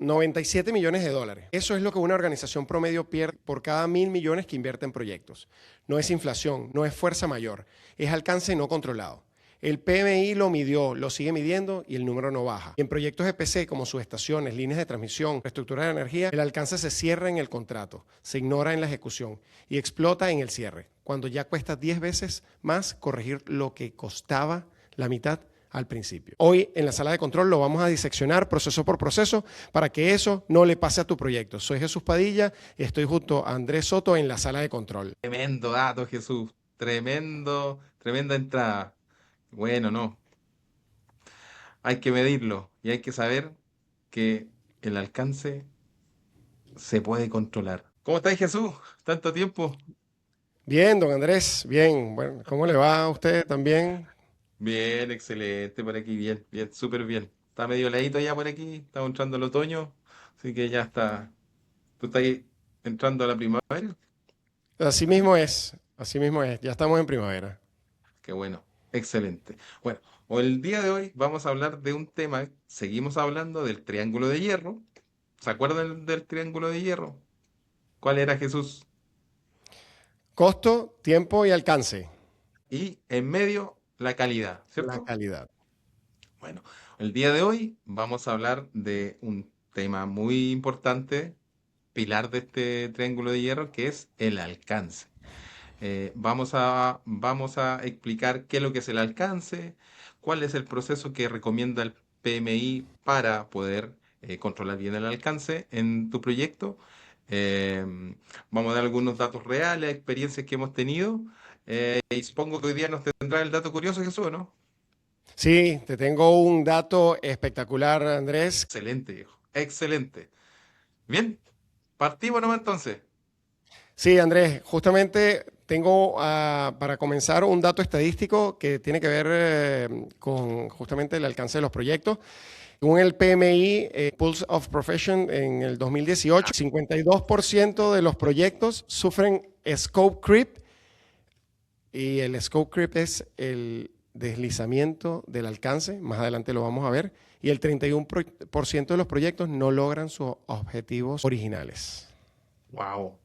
97 millones de dólares. Eso es lo que una organización promedio pierde por cada 1.000 millones que invierte en proyectos. No es inflación, no es fuerza mayor, es alcance no controlado. El PMI lo midió, lo sigue midiendo y el número no baja. Y en proyectos EPC como subestaciones, líneas de transmisión, infraestructura de energía, el alcance se cierra en el contrato, se ignora en la ejecución y explota en el cierre, cuando ya cuesta 10 veces más corregir lo que costaba la mitad al principio. Hoy en la sala de control lo vamos a diseccionar proceso por proceso para que eso no le pase a tu proyecto. Soy Jesús Padilla y estoy junto a Andrés Soto en la sala de control. Tremendo dato, Jesús. Tremenda entrada. Bueno, no. Hay que medirlo y hay que saber que el alcance se puede controlar. ¿Cómo estáis, Jesús? Tanto tiempo. Bien, don Andrés, bien. Bueno, ¿cómo le va a usted también? Bien, excelente por aquí, bien, bien, súper bien. Está medio heladito ya por aquí, estamos entrando al otoño, así que ya está. ¿Tú estás ahí entrando a la primavera? Así mismo es, ya estamos en primavera. Qué bueno, excelente. Bueno, el día de hoy vamos a hablar de un tema, seguimos hablando del triángulo de hierro. ¿Se acuerdan del triángulo de hierro? ¿Cuál era, Jesús? Costo, tiempo y alcance. Y en medio, la calidad, La ¿cierto? calidad. Bueno, el día de hoy vamos a hablar de un tema muy importante, pilar de este triángulo de hierro, que es el alcance. Vamos a explicar qué es lo que es el alcance, cuál es el proceso que recomienda el PMI para poder controlar bien el alcance en tu proyecto. Vamos a dar algunos datos reales, experiencias que hemos tenido. Y supongo que hoy día nos tendrá el dato curioso, Jesús, ¿no? Sí, te tengo un dato espectacular, Andrés. Excelente, viejo. Excelente. Bien, partimos nomás entonces. Sí, Andrés, justamente tengo para comenzar un dato estadístico que tiene que ver con justamente el alcance de los proyectos. Según el PMI, Pulse of Profession, en el 2018, 52% de los proyectos sufren scope creep y el scope creep es el deslizamiento del alcance, más adelante lo vamos a ver, y el 31% de los proyectos no logran sus objetivos originales. Wow.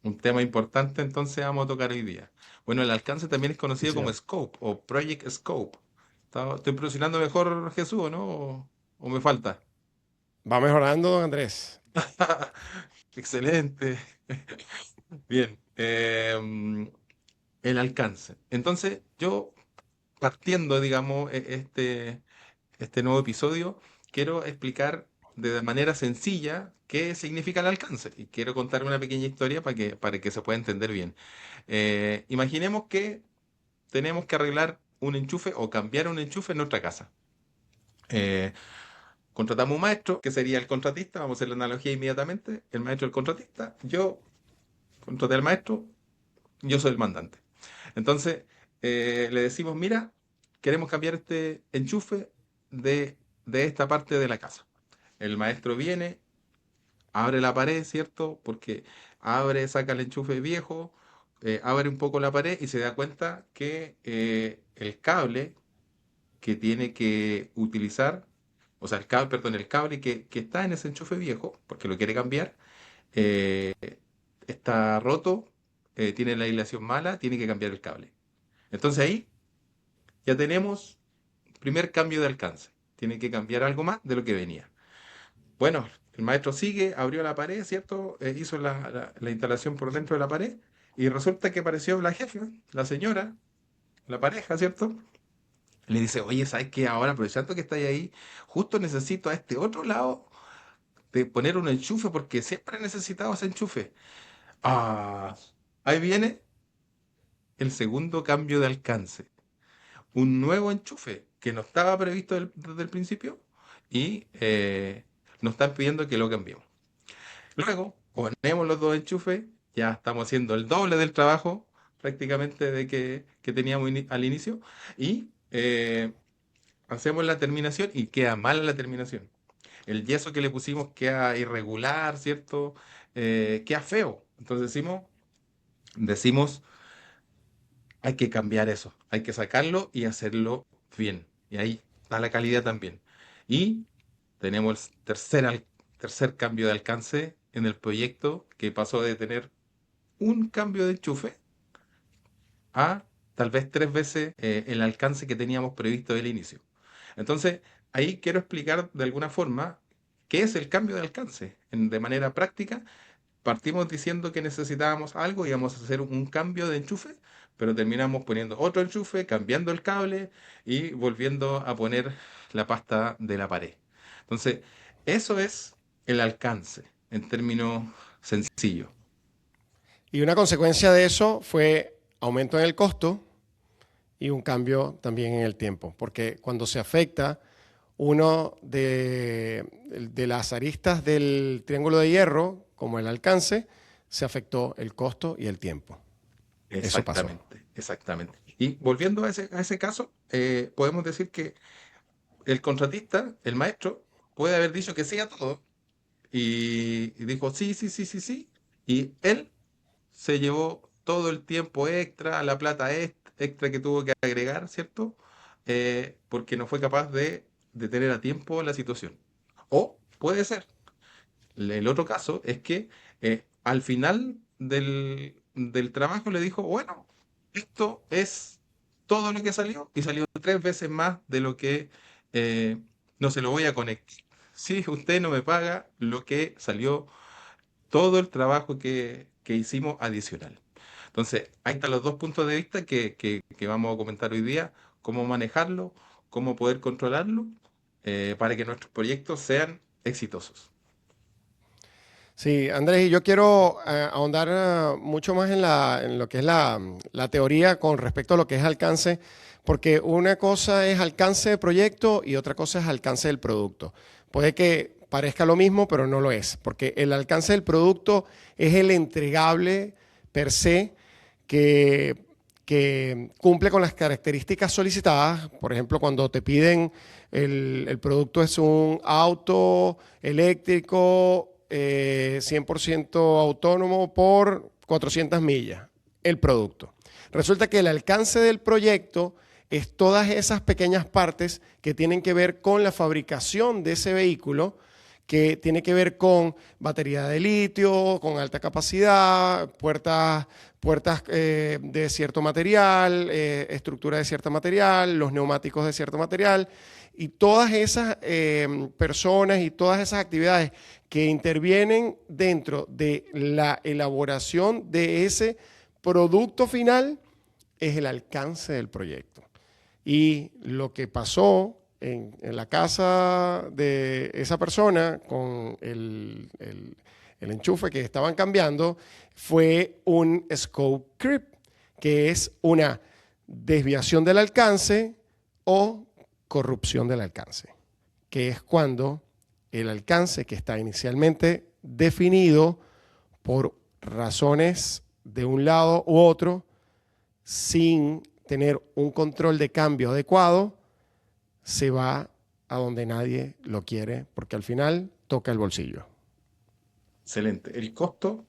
Un tema importante entonces vamos a tocar hoy día. Bueno, el alcance también es Sí, conocido como señor. scope o project scope. ¿Estoy pronunciando mejor, Jesús, o no? ¿O me falta? Va mejorando, don Andrés. Excelente. Bien. El alcance. Entonces, yo partiendo, digamos, este nuevo episodio, quiero explicar de manera sencilla qué significa el alcance. Y quiero contar una pequeña historia para que se pueda entender bien. Imaginemos que tenemos que arreglar un enchufe o cambiar un enchufe en nuestra casa. Eh, Contratamos un maestro, que sería el contratista, vamos a hacer la analogía inmediatamente, el maestro el contratista, yo contraté al maestro, yo soy el mandante. Entonces, le decimos, mira, queremos cambiar este enchufe de esta parte de la casa. El maestro viene, abre la pared, ¿cierto? Porque abre, saca el enchufe viejo, abre un poco la pared y se da cuenta que el cable que tiene que utilizar, o sea, el cable que está en ese enchufe viejo, porque lo quiere cambiar, eh, está roto, tiene la aislación mala, tiene que cambiar el cable. Entonces ahí ya tenemos primer cambio de alcance. Tiene que cambiar algo más de lo que venía. Bueno, el maestro sigue, abrió la pared, ¿cierto? Hizo la instalación por dentro de la pared y resulta que apareció la jefa, la señora, la pareja, ¿cierto? Le dice, oye, ¿sabes qué? Ahora, aprovechando que estáis ahí, justo necesito a este otro lado de poner un enchufe porque siempre he necesitado ese enchufe. Ah, ahí viene el segundo cambio de alcance. Un nuevo enchufe que no estaba previsto desde el principio y nos están pidiendo que lo cambiemos. Luego ponemos los dos enchufes, ya estamos haciendo el doble del trabajo prácticamente que teníamos al inicio y hacemos la terminación y queda mala la terminación. El yeso que le pusimos queda irregular, ¿cierto? Queda feo. Entonces decimos, hay que cambiar eso, hay que sacarlo y hacerlo bien. Y ahí está la calidad también. Y tenemos el tercer cambio de alcance en el proyecto que pasó de tener un cambio de enchufe a tal vez 3 veces el alcance que teníamos previsto del inicio. Entonces, ahí quiero explicar de alguna forma qué es el cambio de alcance. De manera práctica, partimos diciendo que necesitábamos algo, íbamos a hacer un cambio de enchufe, pero terminamos poniendo otro enchufe, cambiando el cable y volviendo a poner la pasta de la pared. Entonces, eso es el alcance en términos sencillos. Y una consecuencia de eso fue aumento en el costo y un cambio también en el tiempo, porque cuando se afecta uno de las aristas del triángulo de hierro, como el alcance, se afectó el costo y el tiempo. Eso pasó. Exactamente, exactamente. Y volviendo a ese caso, podemos decir que el contratista, el maestro, puede haber dicho que sí a todo y dijo sí, sí, sí, sí, sí, y él se llevó todo el tiempo extra, la plata extra que tuvo que agregar, ¿cierto? Porque no fue capaz de detener a tiempo la situación. O puede ser, el otro caso es que al final del trabajo le dijo, bueno, esto es todo lo que salió y salió 3 veces más de lo que no se lo voy a conectar. Si usted no me paga lo que salió, todo el trabajo que hicimos adicional. Entonces, ahí están los dos puntos de vista que vamos a comentar hoy día, cómo manejarlo, cómo poder controlarlo, para que nuestros proyectos sean exitosos. Sí, Andrés, y yo quiero ahondar mucho más en lo que es la teoría con respecto a lo que es alcance, porque una cosa es alcance de proyecto y otra cosa es alcance del producto. Puede que parezca lo mismo, pero no lo es, porque el alcance del producto es el entregable per se que cumple con las características solicitadas. Por ejemplo, cuando te piden el producto es un auto eléctrico 100% autónomo por 400 millas, el producto. Resulta que el alcance del proyecto es todas esas pequeñas partes que tienen que ver con la fabricación de ese vehículo, que tiene que ver con batería de litio, con alta capacidad, puertas de cierto material, estructura de cierto material, los neumáticos de cierto material, y todas esas personas y todas esas actividades que intervienen dentro de la elaboración de ese producto final es el alcance del proyecto. Y lo que pasó en la casa de esa persona con el enchufe que estaban cambiando fue un scope creep, que es una desviación del alcance o corrupción del alcance, que es cuando el alcance que está inicialmente definido por razones de un lado u otro, sin tener un control de cambio adecuado, se va a donde nadie lo quiere, porque al final toca el bolsillo. Excelente. El costo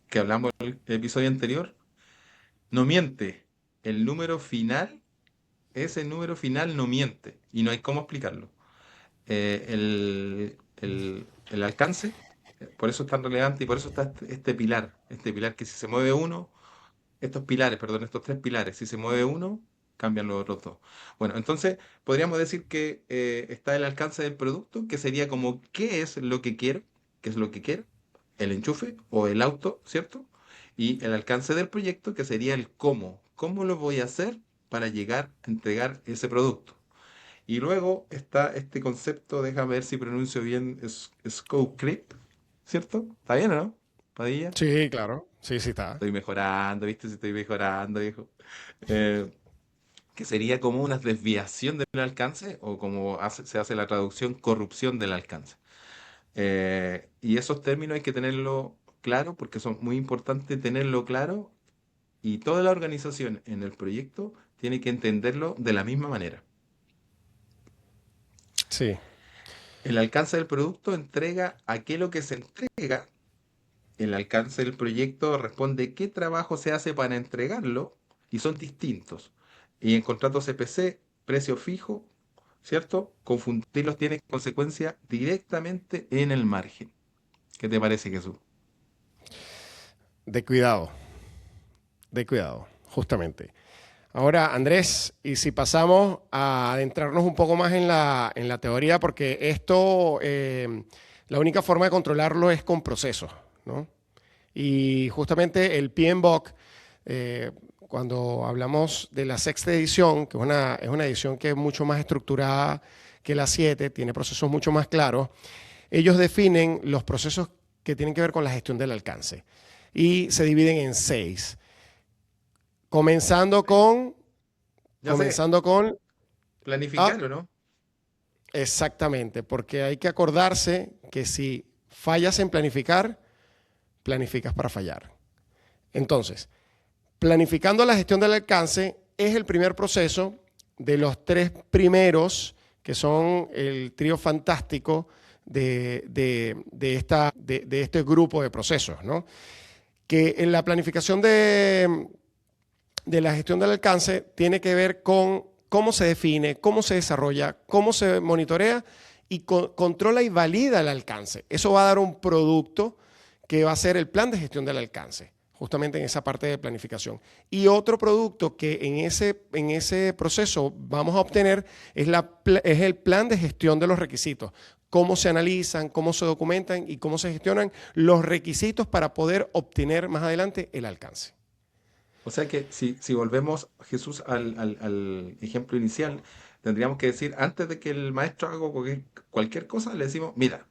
que hablamos en el episodio anterior, no miente. El número final, ese número final no miente y no hay cómo explicarlo. El alcance, por eso es tan relevante y por eso está este pilar que si se mueve uno, estos pilares, perdón, estos tres pilares, si se mueve uno, cambian los otros dos. Bueno, entonces podríamos decir que está el alcance del producto, que sería como qué es lo que quiero, qué es lo que quiero, el enchufe o el auto, ¿cierto? Y el alcance del proyecto, que sería el cómo lo voy a hacer para llegar a entregar ese producto. Y luego está este concepto, déjame ver si pronuncio bien, scope creep, ¿cierto? ¿Está bien o no? Padilla. Sí, claro. Sí, sí está. Estoy mejorando, ¿viste? Si estoy mejorando, viejo. Eh, que sería como una desviación del alcance o como se hace la traducción, corrupción del alcance. Y esos términos hay que tenerlo claro porque son muy importantes tenerlo claro y toda la organización en el proyecto tiene que entenderlo de la misma manera. Sí. El alcance del producto entrega aquello que se entrega. El alcance del proyecto responde qué trabajo se hace para entregarlo y son distintos. Y en contrato CPC, precio fijo, ¿cierto? Confundirlos tiene consecuencia directamente en el margen. ¿Qué te parece, Jesús? De cuidado, justamente. Ahora, Andrés, y si pasamos a adentrarnos un poco más en la teoría, porque esto, la única forma de controlarlo es con procesos, ¿no? Y justamente el PMBOK, cuando hablamos de la sexta edición, que es una edición que es mucho más estructurada que la 7, tiene procesos mucho más claros, ellos definen los procesos que tienen que ver con la gestión del alcance y se dividen en 6. Comenzando Sí. con, Ya sé, comenzando con, planificar ah, o no. exactamente, porque hay que acordarse que si fallas en planificar, planificas para fallar. Entonces, planificando la gestión del alcance es el primer proceso de los 3 primeros, que son el trío fantástico de este grupo de procesos, ¿no? Que en la planificación de la gestión del alcance tiene que ver con cómo se define, cómo se desarrolla, cómo se monitorea y controla y valida el alcance. Eso va a dar un producto que va a ser el plan de gestión del alcance, justamente en esa parte de planificación. Y otro producto que en ese proceso vamos a obtener es el plan de gestión de los requisitos. Cómo se analizan, cómo se documentan y cómo se gestionan los requisitos para poder obtener más adelante el alcance. O sea que si volvemos, Jesús, al ejemplo inicial, tendríamos que decir, antes de que el maestro haga cualquier cosa, le decimos, mira,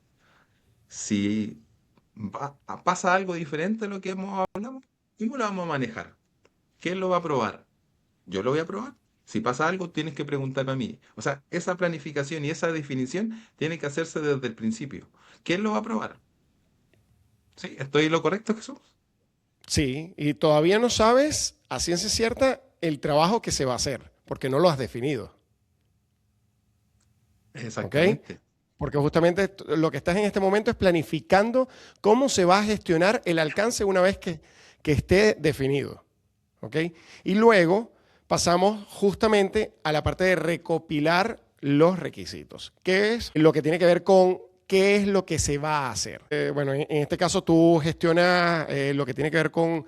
si pasa algo diferente a lo que hemos hablado, ¿cómo lo vamos a manejar? ¿Quién lo va a probar? Yo lo voy a probar. Si pasa algo, tienes que preguntarme a mí. O sea, esa planificación y esa definición tiene que hacerse desde el principio. ¿Quién lo va a probar? ¿Sí? ¿Estoy en lo correcto, Jesús? Sí, y todavía no sabes a ciencia cierta el trabajo que se va a hacer, porque no lo has definido, ¿ok? Exactamente. Porque justamente lo que estás en este momento es planificando cómo se va a gestionar el alcance una vez que esté definido, ¿ok? Y luego pasamos justamente a la parte de recopilar los requisitos, que es lo que tiene que ver con qué es lo que se va a hacer. Bueno, en este caso tú gestionas lo que tiene que ver con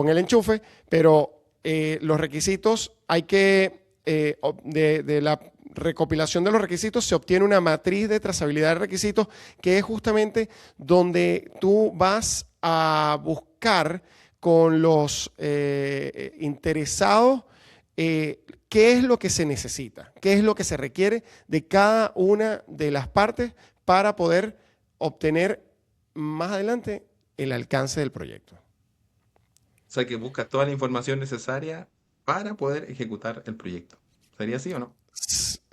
el enchufe, pero los requisitos hay que, de la recopilación de los requisitos se obtiene una matriz de trazabilidad de requisitos que es justamente donde tú vas a buscar con los interesados qué es lo que se necesita, qué es lo que se requiere de cada una de las partes para poder obtener más adelante el alcance del proyecto. O sea que buscas toda la información necesaria para poder ejecutar el proyecto. ¿Sería así o no?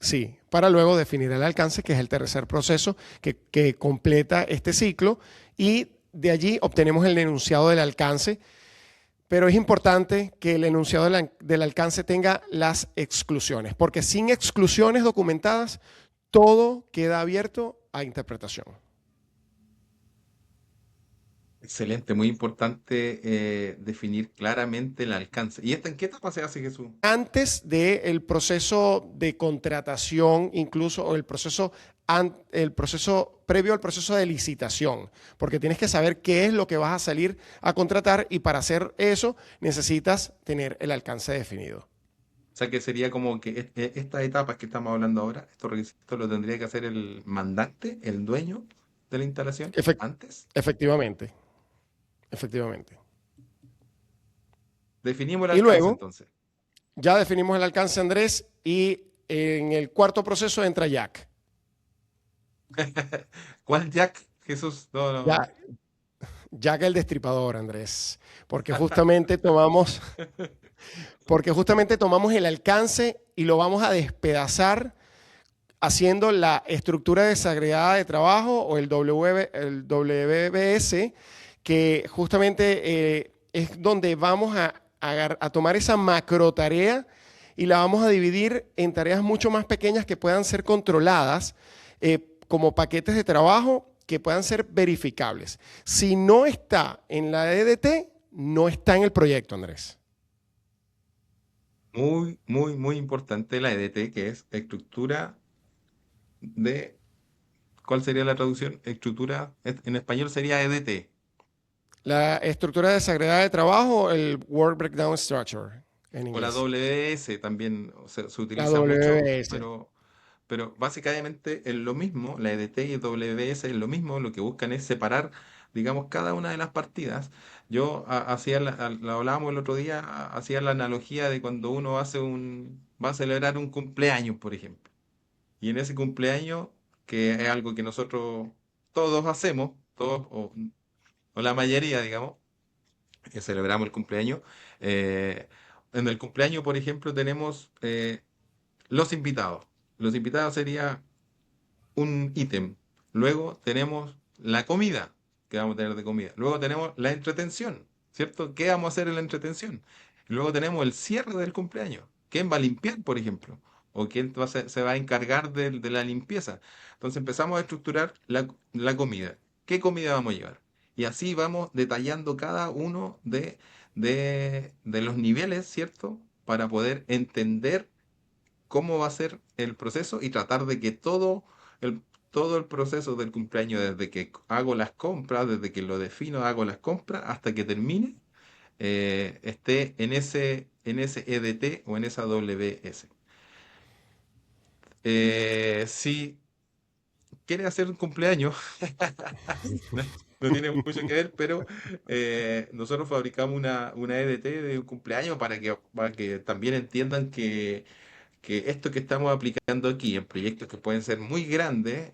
Sí, para luego definir el alcance, que es el tercer proceso que completa este ciclo, y de allí obtenemos el enunciado del alcance, pero es importante que el enunciado del alcance tenga las exclusiones, porque sin exclusiones documentadas, todo queda abierto a interpretación. Excelente, muy importante definir claramente el alcance. ¿Y esta en qué etapa se hace, Jesús? Antes del proceso de contratación, incluso, o el proceso previo al proceso de licitación, porque tienes que saber qué es lo que vas a salir a contratar y para hacer eso necesitas tener el alcance definido. O sea que sería como que estas etapas que estamos hablando ahora, estos requisitos los tendría que hacer el mandante, el dueño de la instalación, Efect- antes. efectivamente, efectivamente. Definimos el Y alcance luego entonces. ya definimos el alcance, Andrés, y en el cuarto proceso entra Jack. ¿Cuál Jack, Jesús? No, no. Ya, Jack el destripador, Andrés, porque justamente tomamos porque justamente tomamos el alcance y lo vamos a despedazar haciendo la estructura desagregada de trabajo o el WBS, que justamente es donde vamos a tomar esa macro tarea y la vamos a dividir en tareas mucho más pequeñas que puedan ser controladas como paquetes de trabajo que puedan ser verificables. Si no está en la EDT, no está en el proyecto, Andrés. Muy, muy, muy importante la EDT, que es estructura de, ¿cuál sería la traducción? Estructura, en español sería EDT. La estructura desagregada de trabajo, el Work Breakdown Structure en O la inglés. WS también se La utiliza mucho, WBS. pero básicamente es lo mismo, la EDT y el WS es lo mismo, lo que buscan es separar, digamos, cada una de las partidas. Yo hacía, lo hablábamos el otro día, hacía la analogía de cuando uno va a celebrar un cumpleaños, por ejemplo. Y en ese cumpleaños, que es algo que nosotros todos hacemos, todos, o la mayoría, digamos, que celebramos el cumpleaños, eh, en el cumpleaños, por ejemplo, tenemos los invitados. Los invitados sería un ítem. Luego tenemos la comida, que vamos a tener de comida. Luego tenemos la entretención, ¿cierto? ¿Qué vamos a hacer en la entretención? Luego tenemos el cierre del cumpleaños. ¿Quién va a limpiar, por ejemplo? ¿O quién se va a encargar de la limpieza? Entonces empezamos a estructurar la comida. ¿Qué comida vamos a llevar? Y así vamos detallando cada uno de los niveles, ¿cierto? Para poder entender cómo va a ser el proceso y tratar de que el, todo el proceso del cumpleaños, desde que hago las compras, desde que lo defino, hago las compras, hasta que termine, esté en ese EDT o en esa WS. Si quiere hacer un cumpleaños, no, no tiene mucho que ver, pero nosotros fabricamos una EDT de un cumpleaños para que también entiendan que esto que estamos aplicando aquí en proyectos que pueden ser muy grandes,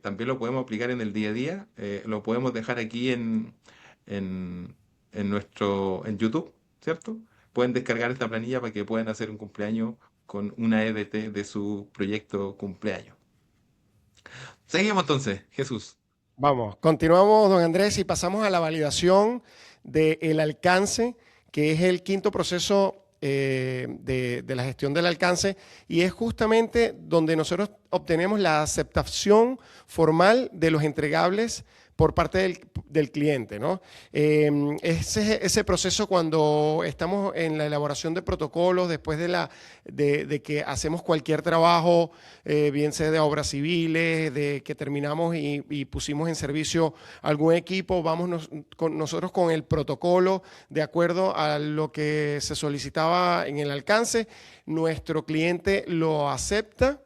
también lo podemos aplicar en el día a día, lo podemos dejar aquí en, en YouTube, ¿cierto? Pueden descargar esta planilla para que puedan hacer un cumpleaños con una EDT de su proyecto cumpleaños. Seguimos entonces, Jesús. Vamos, continuamos, don Andrés, y pasamos a la validación del alcance, que es el quinto proceso de la gestión del alcance, y es justamente donde nosotros obtenemos la aceptación formal de los entregables por parte del cliente, ¿no? Ese proceso cuando estamos en la elaboración de protocolos, después de que hacemos cualquier trabajo, bien sea de obras civiles, de que terminamos y pusimos en servicio algún equipo, vamos nosotros con el protocolo de acuerdo a lo que se solicitaba en el alcance, nuestro cliente lo acepta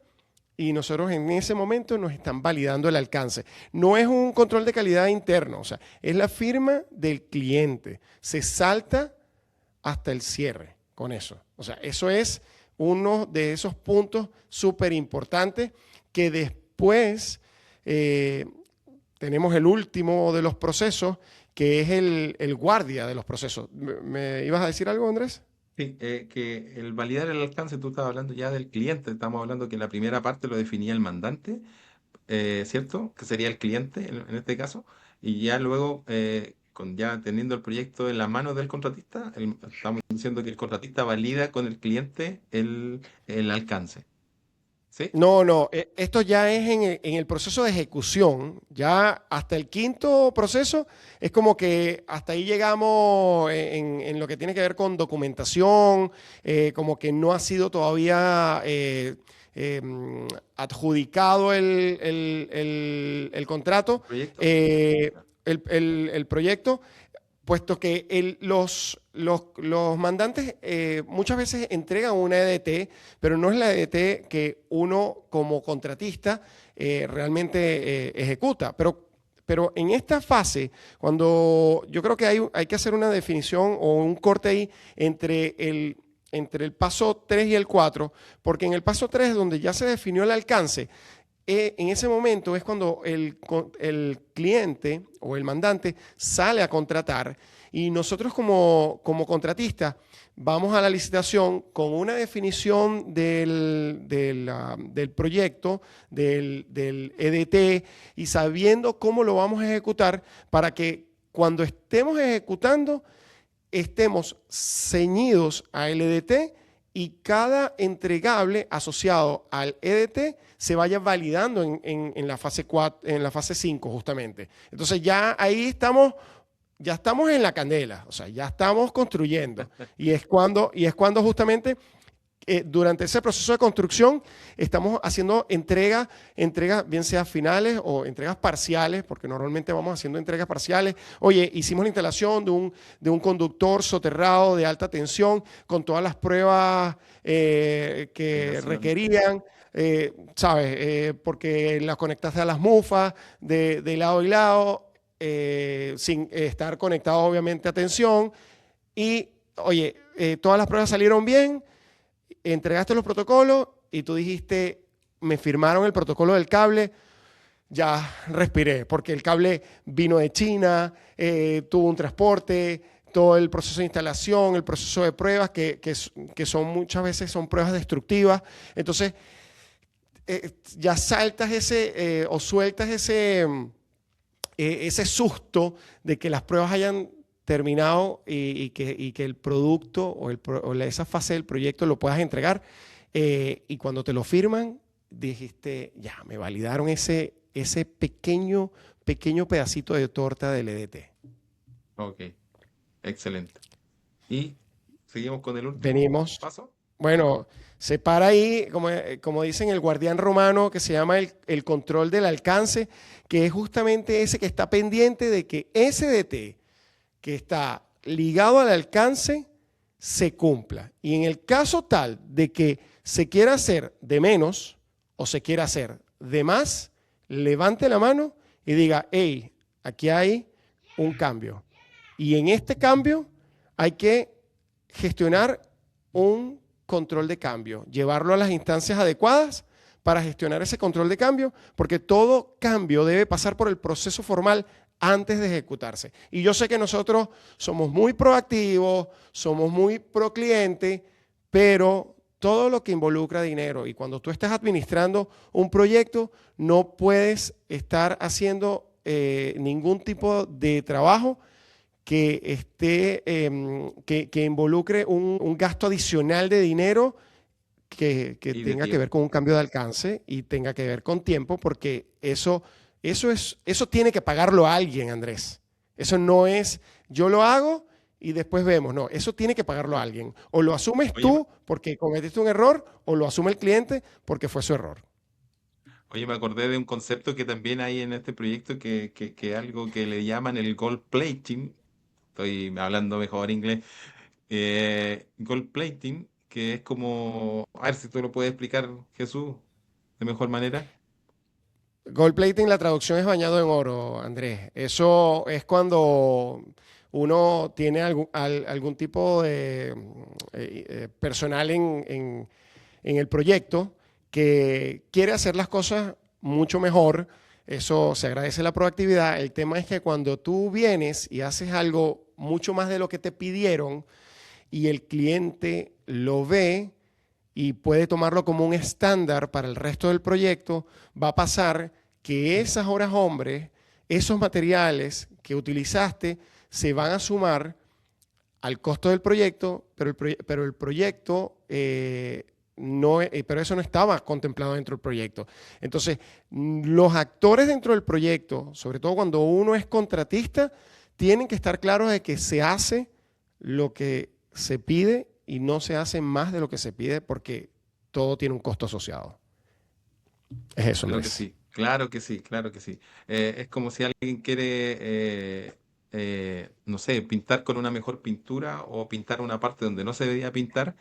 y nosotros en ese momento nos están validando el alcance. No es un control de calidad interno, o sea, es la firma del cliente. Se salta hasta el cierre con eso. O sea, eso es uno de esos puntos súper importantes que después tenemos el último de los procesos, que es el guardia de los procesos. ¿Me ibas a decir algo, Andrés? Sí, que el validar el alcance, tú estabas hablando ya del cliente, estamos hablando que la primera parte lo definía el mandante, ¿cierto? Que sería el cliente en este caso, y ya luego, con ya teniendo el proyecto en la mano del contratista, estamos diciendo que el contratista valida con el cliente el alcance, ¿sí? No, no, esto ya es en el proceso de ejecución, ya hasta el quinto proceso es como que hasta ahí llegamos en lo que tiene que ver con documentación, como que no ha sido todavía eh, adjudicado el contrato, Proyecto. eh, el proyecto, puesto que los mandantes muchas veces entregan una EDT, pero no es la EDT que uno como contratista realmente ejecuta. Pero en esta fase, cuando yo creo que hay que hacer una definición o un corte ahí entre el paso 3 y el 4, porque en el paso 3, donde ya se definió el alcance, en ese momento es cuando el cliente o el mandante sale a contratar y nosotros como contratistas vamos a la licitación con una definición del proyecto, del EDT y sabiendo cómo lo vamos a ejecutar para que cuando estemos ejecutando estemos ceñidos al EDT y cada entregable asociado al EDT se vaya validando en la fase 4, en la fase 5 justamente. Entonces ya ahí ya estamos en la candela, o sea, ya estamos construyendo. Y es cuando justamente durante ese proceso de construcción estamos haciendo entregas, bien sea finales o entregas parciales, porque normalmente vamos haciendo entregas parciales. Oye, hicimos la instalación de un conductor soterrado de alta tensión con todas las pruebas que requerían. ¿Sabes? Porque las conectaste a las mufas de lado y lado, sin estar conectado obviamente a tensión. Y, oye, todas las pruebas salieron bien, entregaste los protocolos y tú dijiste, me firmaron el protocolo del cable, ya respiré, porque el cable vino de China, tuvo un transporte, todo el proceso de instalación, el proceso de pruebas, que son muchas veces son pruebas destructivas. Entonces, ya saltas o sueltas ese susto de que las pruebas hayan terminado y que el producto o esa fase del proyecto lo puedas entregar. Y cuando te lo firman, dijiste, ya, me validaron ese pequeño pedacito de torta del EDT. Ok, excelente. Y seguimos con el último Venimos. paso. Bueno, se para ahí, como dicen, el guardián romano, que se llama el control del alcance, que es justamente ese que está pendiente de que ese DT que está ligado al alcance se cumpla. Y en el caso tal de que se quiera hacer de menos o se quiera hacer de más, levante la mano y diga, hey, aquí hay un cambio. Y en este cambio hay que gestionar un control de cambio, llevarlo a las instancias adecuadas para gestionar ese control de cambio, porque todo cambio debe pasar por el proceso formal antes de ejecutarse. Y yo sé que nosotros somos muy proactivos, somos muy pro cliente, pero todo lo que involucra dinero y cuando tú estás administrando un proyecto, no puedes estar haciendo ningún tipo de trabajo que involucre un gasto adicional de dinero que tenga que ver con un cambio de alcance y tenga que ver con tiempo, porque eso tiene que pagarlo a alguien, Andrés. Eso no es, yo lo hago y después vemos. No, eso tiene que pagarlo a alguien. O lo asumes tú porque cometiste un error, o lo asume el cliente porque fue su error. Oye, me acordé de un concepto que también hay en este proyecto, que algo que le llaman el gold plating. Estoy hablando mejor inglés. Gold plating, que es como, a ver si tú lo puedes explicar, Jesús, de mejor manera. Gold plating, la traducción es bañado en oro, Andrés. Eso es cuando uno tiene algún tipo de personal en el proyecto que quiere hacer las cosas mucho mejor. Eso se agradece la proactividad. El tema es que cuando tú vienes y haces algo mucho más de lo que te pidieron y el cliente lo ve y puede tomarlo como un estándar para el resto del proyecto, va a pasar que esas horas hombres, esos materiales que utilizaste, se van a sumar al costo del proyecto, pero el proyecto pero eso no estaba contemplado dentro del proyecto. Entonces, los actores dentro del proyecto, sobre todo cuando uno es contratista, tienen que estar claros de que se hace lo que se pide y no se hace más de lo que se pide porque todo tiene un costo asociado. Es eso, Claro que Andrés. sí, claro que sí, claro que sí. Es como si alguien quiere, no sé, pintar con una mejor pintura o pintar una parte donde no se debía pintar.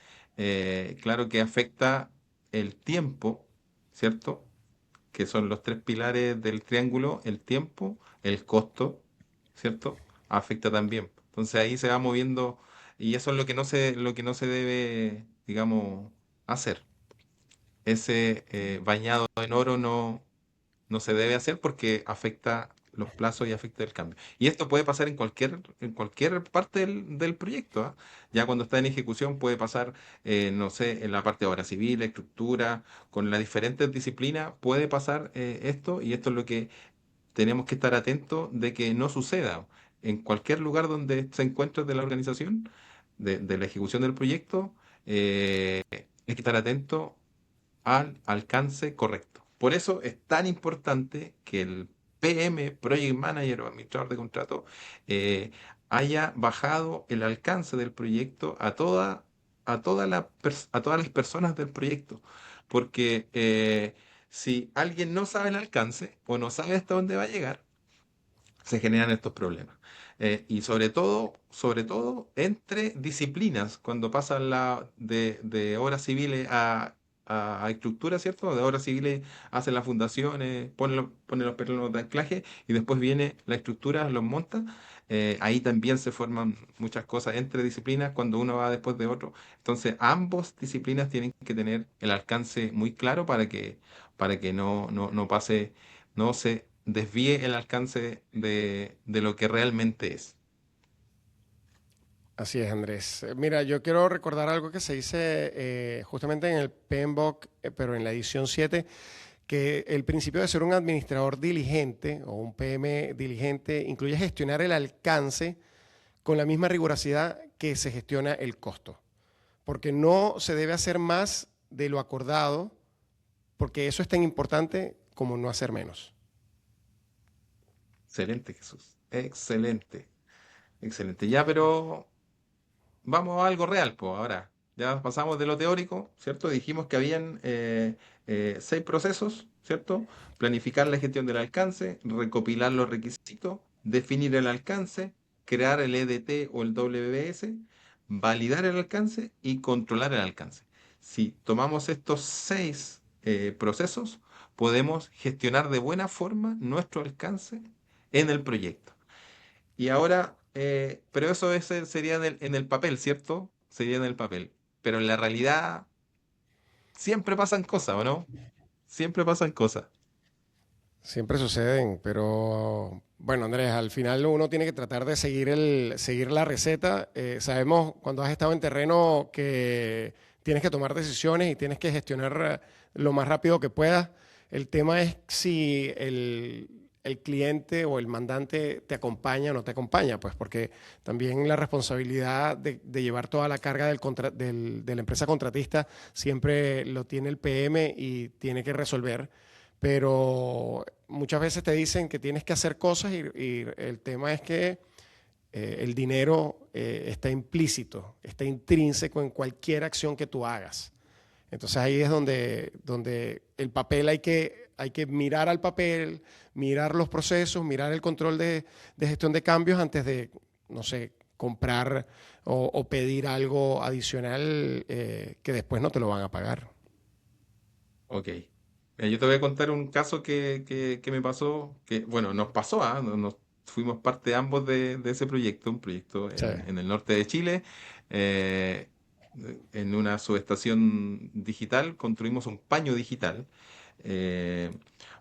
Claro que afecta el tiempo, ¿cierto? Que son los tres pilares del triángulo, el tiempo, el costo, ¿cierto? Afecta también. Entonces ahí se va moviendo y eso es lo que no se debe, digamos, hacer. Ese bañado en oro no se debe hacer porque afecta los plazos y afecta el cambio. Y esto puede pasar en cualquier parte del proyecto, ¿ah? Ya cuando está en ejecución puede pasar, no sé, en la parte de obra civil, estructura, con las diferentes disciplinas puede pasar esto y esto es lo que tenemos que estar atentos de que no suceda. En cualquier lugar donde se encuentre de la organización, de la ejecución del proyecto, hay que estar atento al alcance correcto. Por eso es tan importante que el PM, Project Manager o administrador de contrato, haya bajado el alcance del proyecto a todas las personas del proyecto. Porque si alguien no sabe el alcance o no sabe hasta dónde va a llegar, se generan estos problemas. Y sobre todo entre disciplinas, cuando pasan de obras civiles a estructura, ¿cierto? De obras civiles hacen las fundaciones, ponen los pernos de anclaje y después viene la estructura, los monta. Ahí también se forman muchas cosas entre disciplinas cuando uno va después de otro. Entonces, ambos disciplinas tienen que tener el alcance muy claro para que no pase, no se desvíe el alcance de lo que realmente es. Así es, Andrés. Mira, yo quiero recordar algo que se dice justamente en el PMBOK, pero en la edición 7, que el principio de ser un administrador diligente o un PM diligente incluye gestionar el alcance con la misma rigurosidad que se gestiona el costo, porque no se debe hacer más de lo acordado, porque eso es tan importante como no hacer menos. Excelente, Jesús. Excelente. Excelente. Ya, pero vamos a algo real, pues ahora. Ya pasamos de lo teórico, ¿cierto? Dijimos que habían 6 procesos, ¿cierto? Planificar la gestión del alcance, recopilar los requisitos, definir el alcance, crear el EDT o el WBS, validar el alcance y controlar el alcance. Si tomamos estos 6 procesos, podemos gestionar de buena forma nuestro alcance en el proyecto. Y ahora, pero eso sería en el papel, ¿cierto? Sería en el papel. Pero en la realidad siempre pasan cosas, ¿o no? Siempre pasan cosas. Siempre suceden, pero bueno, Andrés, al final uno tiene que tratar de seguir la receta. Sabemos cuando has estado en terreno que tienes que tomar decisiones y tienes que gestionar lo más rápido que puedas. El tema es si el cliente o el mandante te acompaña o no te acompaña, pues porque también la responsabilidad de llevar toda la carga de la empresa contratista siempre lo tiene el PM y tiene que resolver, pero muchas veces te dicen que tienes que hacer cosas y el tema es que el dinero está implícito, está intrínseco en cualquier acción que tú hagas. Entonces ahí es donde el papel hay que mirar al papel, mirar los procesos, mirar el control de gestión de cambios antes de, no sé, comprar o pedir algo adicional que después no te lo van a pagar. Ok. Yo te voy a contar un caso que me pasó, que, bueno, nos pasó, ¿ah? Nos fuimos parte ambos de ese proyecto, un proyecto Sí. en el norte de Chile. eh, en una subestación digital construimos un paño digital. Eh,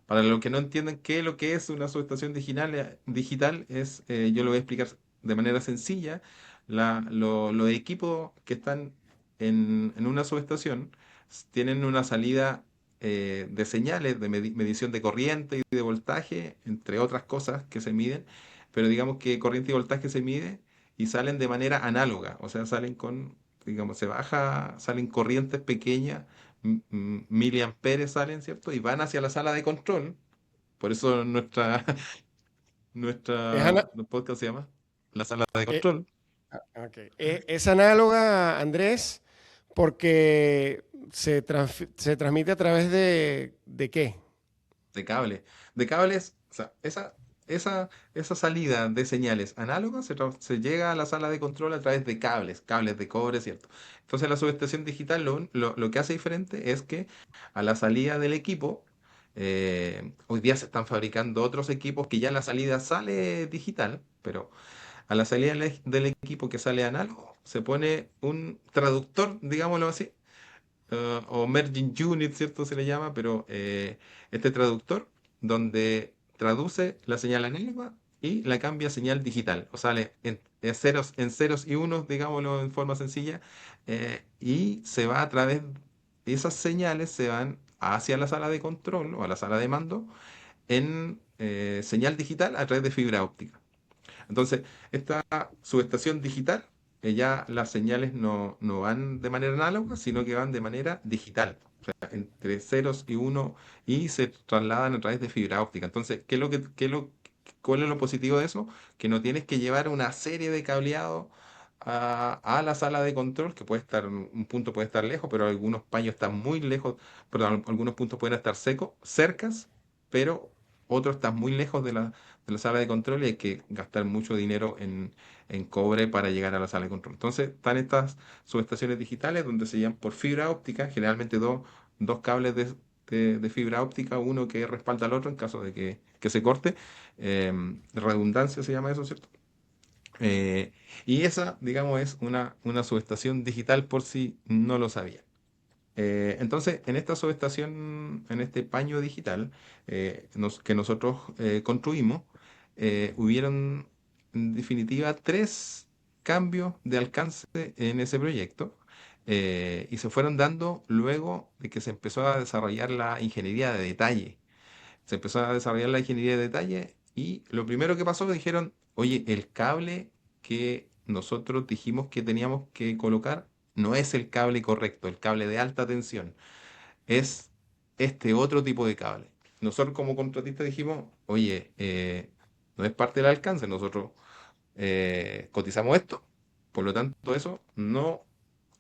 para los que no entienden qué es lo que es una subestación digital es, yo lo voy a explicar de manera sencilla. Los equipos que están en una subestación tienen una salida de señales de medición de corriente y de voltaje, entre otras cosas que se miden, pero digamos que corriente y voltaje se mide y salen de manera análoga, o sea, salen con, digamos, salen corrientes pequeñas, miliamperes salen, ¿cierto? Y van hacia la sala de control, por eso Es, ana- nuestro podcast se llama la sala de eh, control. ok. Es análoga, Andrés, porque se transmite a través ¿de qué? De cables, o sea, esa salida de señales análogas se llega a la sala de control a través de cables de cobre, ¿cierto? Entonces la subestación digital lo que hace diferente es que a la salida del equipo, hoy día se están fabricando otros equipos que ya la salida sale digital, pero a la salida del equipo que sale análogo se pone un traductor, digámoslo así, o merging unit, ¿cierto? Se le llama, pero este traductor donde traduce la señal análoga y la cambia a señal digital, o sale en ceros y unos, digámoslo en forma sencilla, y se va a través, esas señales se van hacia la sala de control o a la sala de mando en señal digital a través de fibra óptica. Entonces, esta subestación digital, ya las señales no van de manera análoga, sino que van de manera digital, o sea, entre ceros y uno, y se trasladan a través de fibra óptica. Entonces, ¿cuál es lo positivo de eso? Que no tienes que llevar una serie de cableado a la sala de control, que puede estar, un punto puede estar lejos, pero algunos paños están muy lejos, perdón, algunos puntos pueden estar secos, cercas, pero otros están muy lejos de la sala de control y hay que gastar mucho dinero en cobre para llegar a la sala de control. Entonces están estas subestaciones digitales donde se llaman por fibra óptica, generalmente dos cables de fibra óptica, uno que respalda al otro en caso de que se corte. Redundancia se llama eso, ¿cierto? Eh, y esa, digamos, es una subestación digital por si no lo sabía. Entonces, en esta subestación, en este paño digital que nosotros construimos, hubieron en definitiva tres cambios de alcance en ese proyecto y se fueron dando luego de que se empezó a desarrollar la ingeniería de detalle. Se empezó a desarrollar la ingeniería de detalle y lo primero que pasó, dijeron, oye, el cable que nosotros dijimos que teníamos que colocar no es el cable correcto, el cable de alta tensión, es este otro tipo de cable. Nosotros como contratistas dijimos, oye, no es parte del alcance, nosotros cotizamos esto, por lo tanto eso no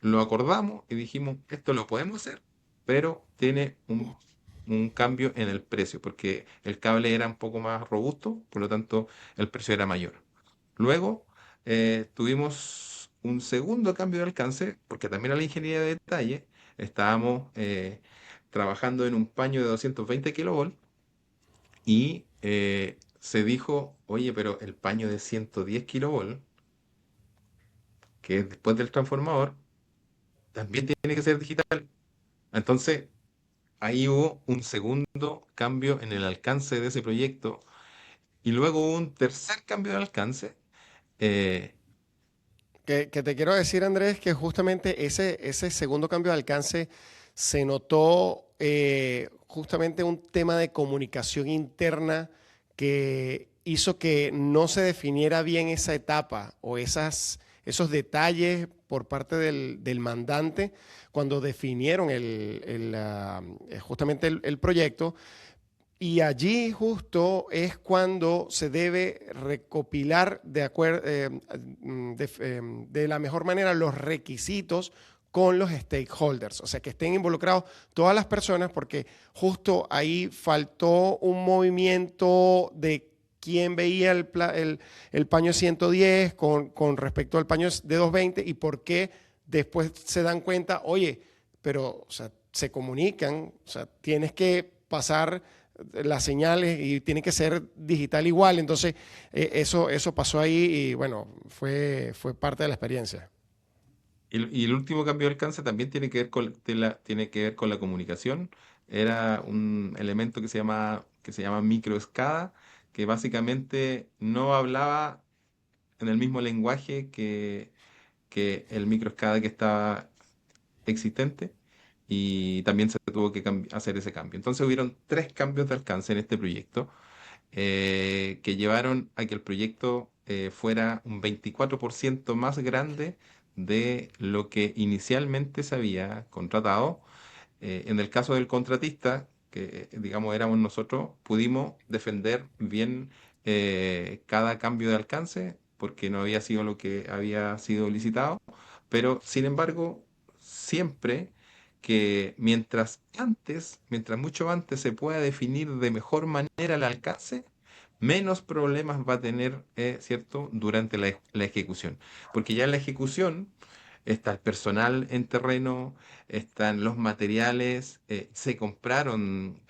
lo acordamos y dijimos, esto lo podemos hacer, pero tiene un cambio en el precio, porque el cable era un poco más robusto, por lo tanto el precio era mayor. Luego tuvimos un segundo cambio de alcance, porque también a la ingeniería de detalle estábamos trabajando en un paño de 220 kilovolts y se dijo, oye, pero el paño de 110 kilovolts, que es después del transformador, también tiene que ser digital. Entonces, ahí hubo un segundo cambio en el alcance de ese proyecto y luego hubo un tercer cambio de alcance. eh, Que te quiero decir, Andrés, que justamente ese segundo cambio de alcance se notó justamente un tema de comunicación interna que hizo que no se definiera bien esa etapa o esos detalles por parte del mandante cuando definieron justamente el proyecto. Y allí justo es cuando se debe recopilar de la mejor manera los requisitos con los stakeholders, o sea, que estén involucrados todas las personas, porque justo ahí faltó un movimiento de quién veía el paño 110 con respecto al paño de 220 y por qué después se dan cuenta, oye, pero o sea, se comunican, o sea, tienes que pasar las señales y tiene que ser digital igual. Entonces, eso pasó ahí y bueno, fue parte de la experiencia. y el último cambio de alcance también tiene que ver tiene que ver con la comunicación. Era un elemento que se llama microescada, que básicamente no hablaba en el mismo lenguaje que el microescada que estaba existente y también se tuvo que hacer ese cambio. Entonces hubieron tres cambios de alcance en este proyecto que llevaron a que el proyecto fuera un 24% más grande de lo que inicialmente se había contratado. En el caso del contratista, que digamos éramos nosotros, pudimos defender bien cada cambio de alcance porque no había sido lo que había sido licitado, pero sin embargo, siempre que mientras mucho antes se pueda definir de mejor manera el alcance, menos problemas va a tener, ¿cierto?, durante la ejecución. Porque ya en la ejecución está el personal en terreno, están los materiales, se compraron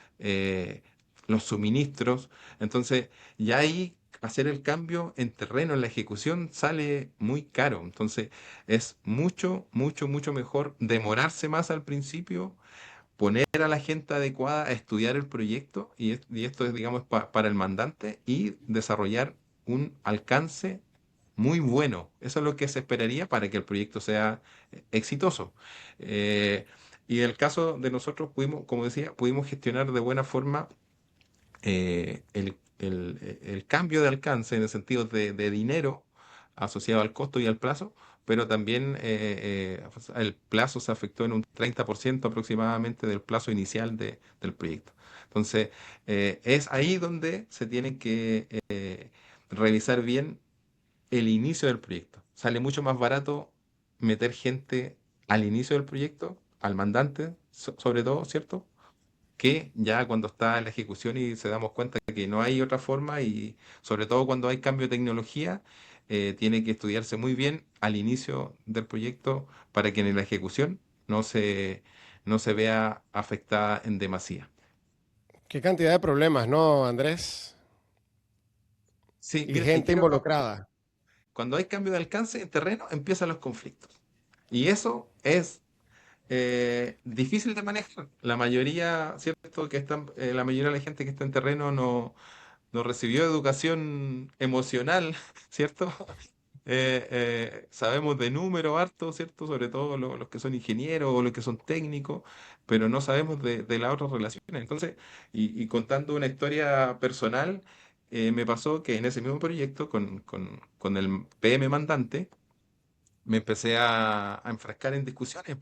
los suministros, entonces ya ahí hacer el cambio en terreno, en la ejecución, sale muy caro. Entonces es mucho, mucho, mucho mejor demorarse más al principio, poner a la gente adecuada a estudiar el proyecto, y esto es, digamos, para el mandante, y desarrollar un alcance muy bueno. Eso es lo que se esperaría para que el proyecto sea exitoso. Eh, y en el caso de nosotros pudimos, como decía, pudimos gestionar de buena forma el cambio de alcance en el sentido de dinero asociado al costo y al plazo, pero también el plazo se afectó en un 30% aproximadamente del plazo inicial del proyecto. Entonces, es ahí donde se tiene que revisar bien el inicio del proyecto. Sale mucho más barato meter gente al inicio del proyecto, al mandante, sobre todo, ¿cierto? Que ya cuando está en la ejecución y se damos cuenta que no hay otra forma y sobre todo cuando hay cambio de tecnología, tiene que estudiarse muy bien al inicio del proyecto para que en la ejecución no se, no se vea afectada en demasía. Qué cantidad de problemas, ¿no, Andrés? Sí, Y mira, y gente quiero, involucrada. cuando hay cambio de alcance en terreno, empiezan los conflictos. Y eso es difícil de manejar. La mayoría, ¿cierto? La mayoría de la gente que está en terreno no recibió educación emocional, ¿cierto? Sabemos de número harto, ¿cierto? Sobre todo los que son ingenieros o los que son técnicos, pero no sabemos de las otras relaciones. Entonces, y contando una historia personal, me pasó que en ese mismo proyecto, con el PM mandante, me empecé a enfrascar en discusiones.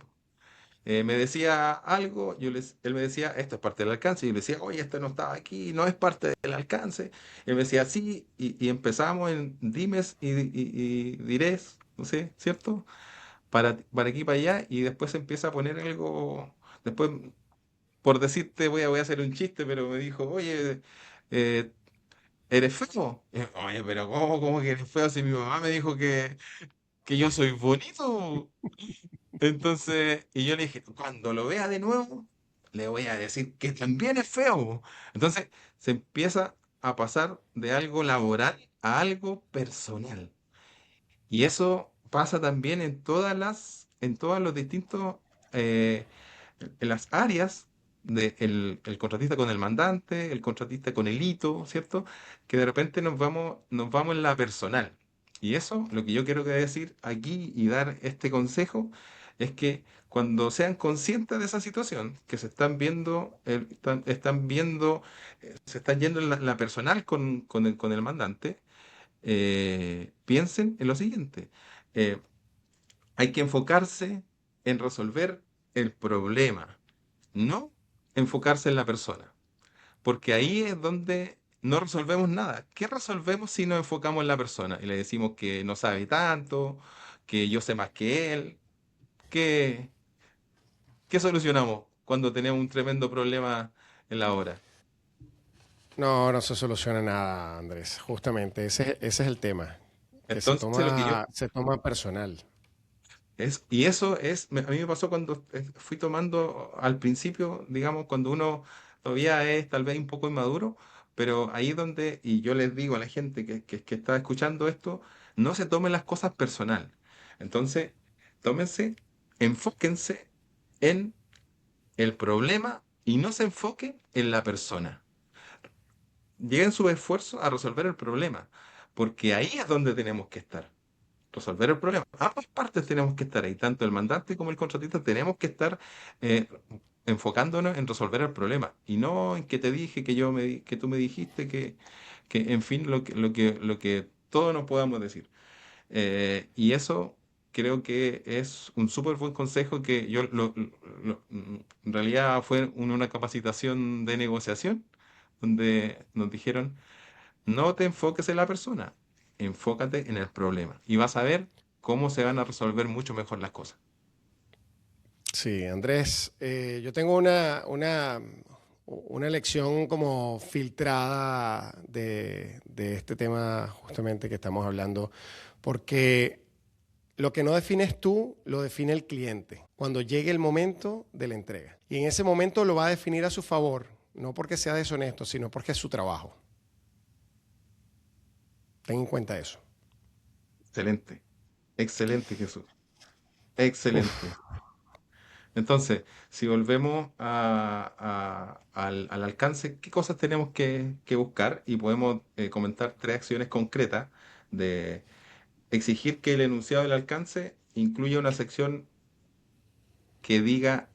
Me decía algo, él me decía, esto es parte del alcance, y yo le decía, oye, esto no estaba aquí, no es parte del alcance. Él me decía, sí, y empezamos en dimes y dirés, no sé, ¿cierto? Para aquí y para allá, y después se empieza a poner algo, después, por decirte, voy a hacer un chiste, pero me dijo, oye, eh, ¿eres feo? Oye, pero ¿cómo que eres feo si mi mamá me dijo que yo soy bonito? Entonces, y yo le dije, cuando lo vea de nuevo, le voy a decir que también es feo. Entonces, se empieza a pasar de algo laboral a algo personal. Y eso pasa también en todos los distintos, eh, en las áreas el contratista con el mandante, el contratista con el hito, ¿cierto? Que de repente nos vamos en la personal. Y eso, lo que yo quiero que decir aquí y dar este consejo, es que cuando sean conscientes de esa situación, que se están viendo, están viendo, se están yendo en la personal con el mandante, piensen en lo siguiente. eh, Hay que enfocarse en resolver el problema, no enfocarse en la persona, porque ahí es donde no resolvemos nada. ¿Qué resolvemos si nos enfocamos en la persona y le decimos que no sabe tanto, que yo sé más que él? ¿Qué, qué solucionamos cuando tenemos un tremendo problema en la obra? No, no se soluciona nada, Andrés. Justamente, ese es el tema, que Entonces lo que yo se toma personal. y eso a mí me pasó cuando fui tomando al principio, digamos, cuando uno todavía es tal vez un poco inmaduro, pero ahí es donde, y yo les digo a la gente que está escuchando esto, no se tomen las cosas personal. Entonces, tómense, enfóquense en el problema y no se enfoquen en la persona. Lleguen sus esfuerzos a resolver el problema, porque ahí es donde tenemos que estar, resolver el problema. Ambas partes tenemos que estar ahí, tanto el mandante como el contratista tenemos que estar eh, enfocándonos en resolver el problema y no en que te dije, que tú me dijiste, que en fin, lo que todos nos podamos decir. Y eso creo que es un súper buen consejo que en realidad fue una capacitación de negociación donde nos dijeron no te enfoques en la persona, enfócate en el problema y vas a ver cómo se van a resolver mucho mejor las cosas. Sí, Andrés, yo tengo una lección como filtrada de este tema justamente que estamos hablando, porque lo que no defines tú, lo define el cliente cuando llegue el momento de la entrega. Y en ese momento lo va a definir a su favor, no porque sea deshonesto, sino porque es su trabajo. Ten en cuenta eso. Excelente, excelente Jesús, excelente. Uf. Entonces, si volvemos al alcance, ¿qué cosas tenemos que buscar? Y podemos comentar tres acciones concretas de exigir que el enunciado del alcance incluya una sección que diga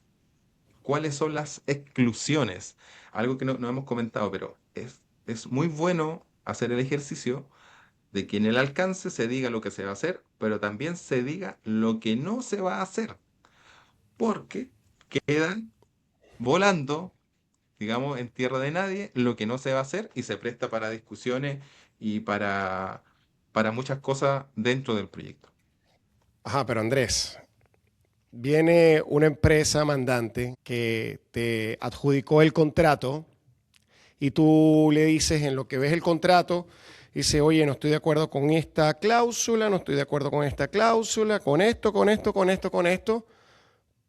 cuáles son las exclusiones. Algo que no hemos comentado, pero es muy bueno hacer el ejercicio de que en el alcance se diga lo que se va a hacer, pero también se diga lo que no se va a hacer, porque quedan volando, digamos, en tierra de nadie lo que no se va a hacer y se presta para discusiones y para para muchas cosas dentro del proyecto. Ajá, pero Andrés, viene una empresa mandante que te adjudicó el contrato y tú le dices en lo que ves el contrato, dice, oye, no estoy de acuerdo con esta cláusula, no estoy de acuerdo con esta cláusula, con esto, con esto, con esto, con esto,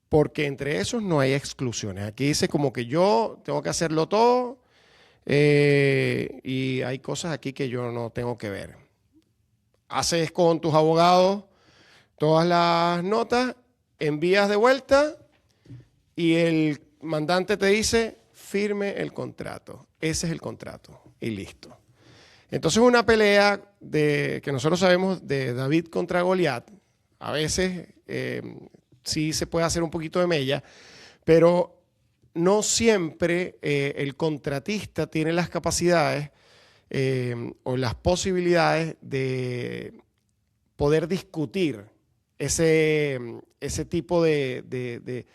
porque entre esos no hay exclusiones. Aquí dice como que yo tengo que hacerlo todo y hay cosas aquí que yo no tengo que ver. Haces con tus abogados todas las notas, envías de vuelta y el mandante te dice, firme el contrato. Ese es el contrato y listo. Entonces una pelea que nosotros sabemos de David contra Goliat, a veces sí se puede hacer un poquito de mella, pero no siempre el contratista tiene las capacidades o las posibilidades de poder discutir ese tipo de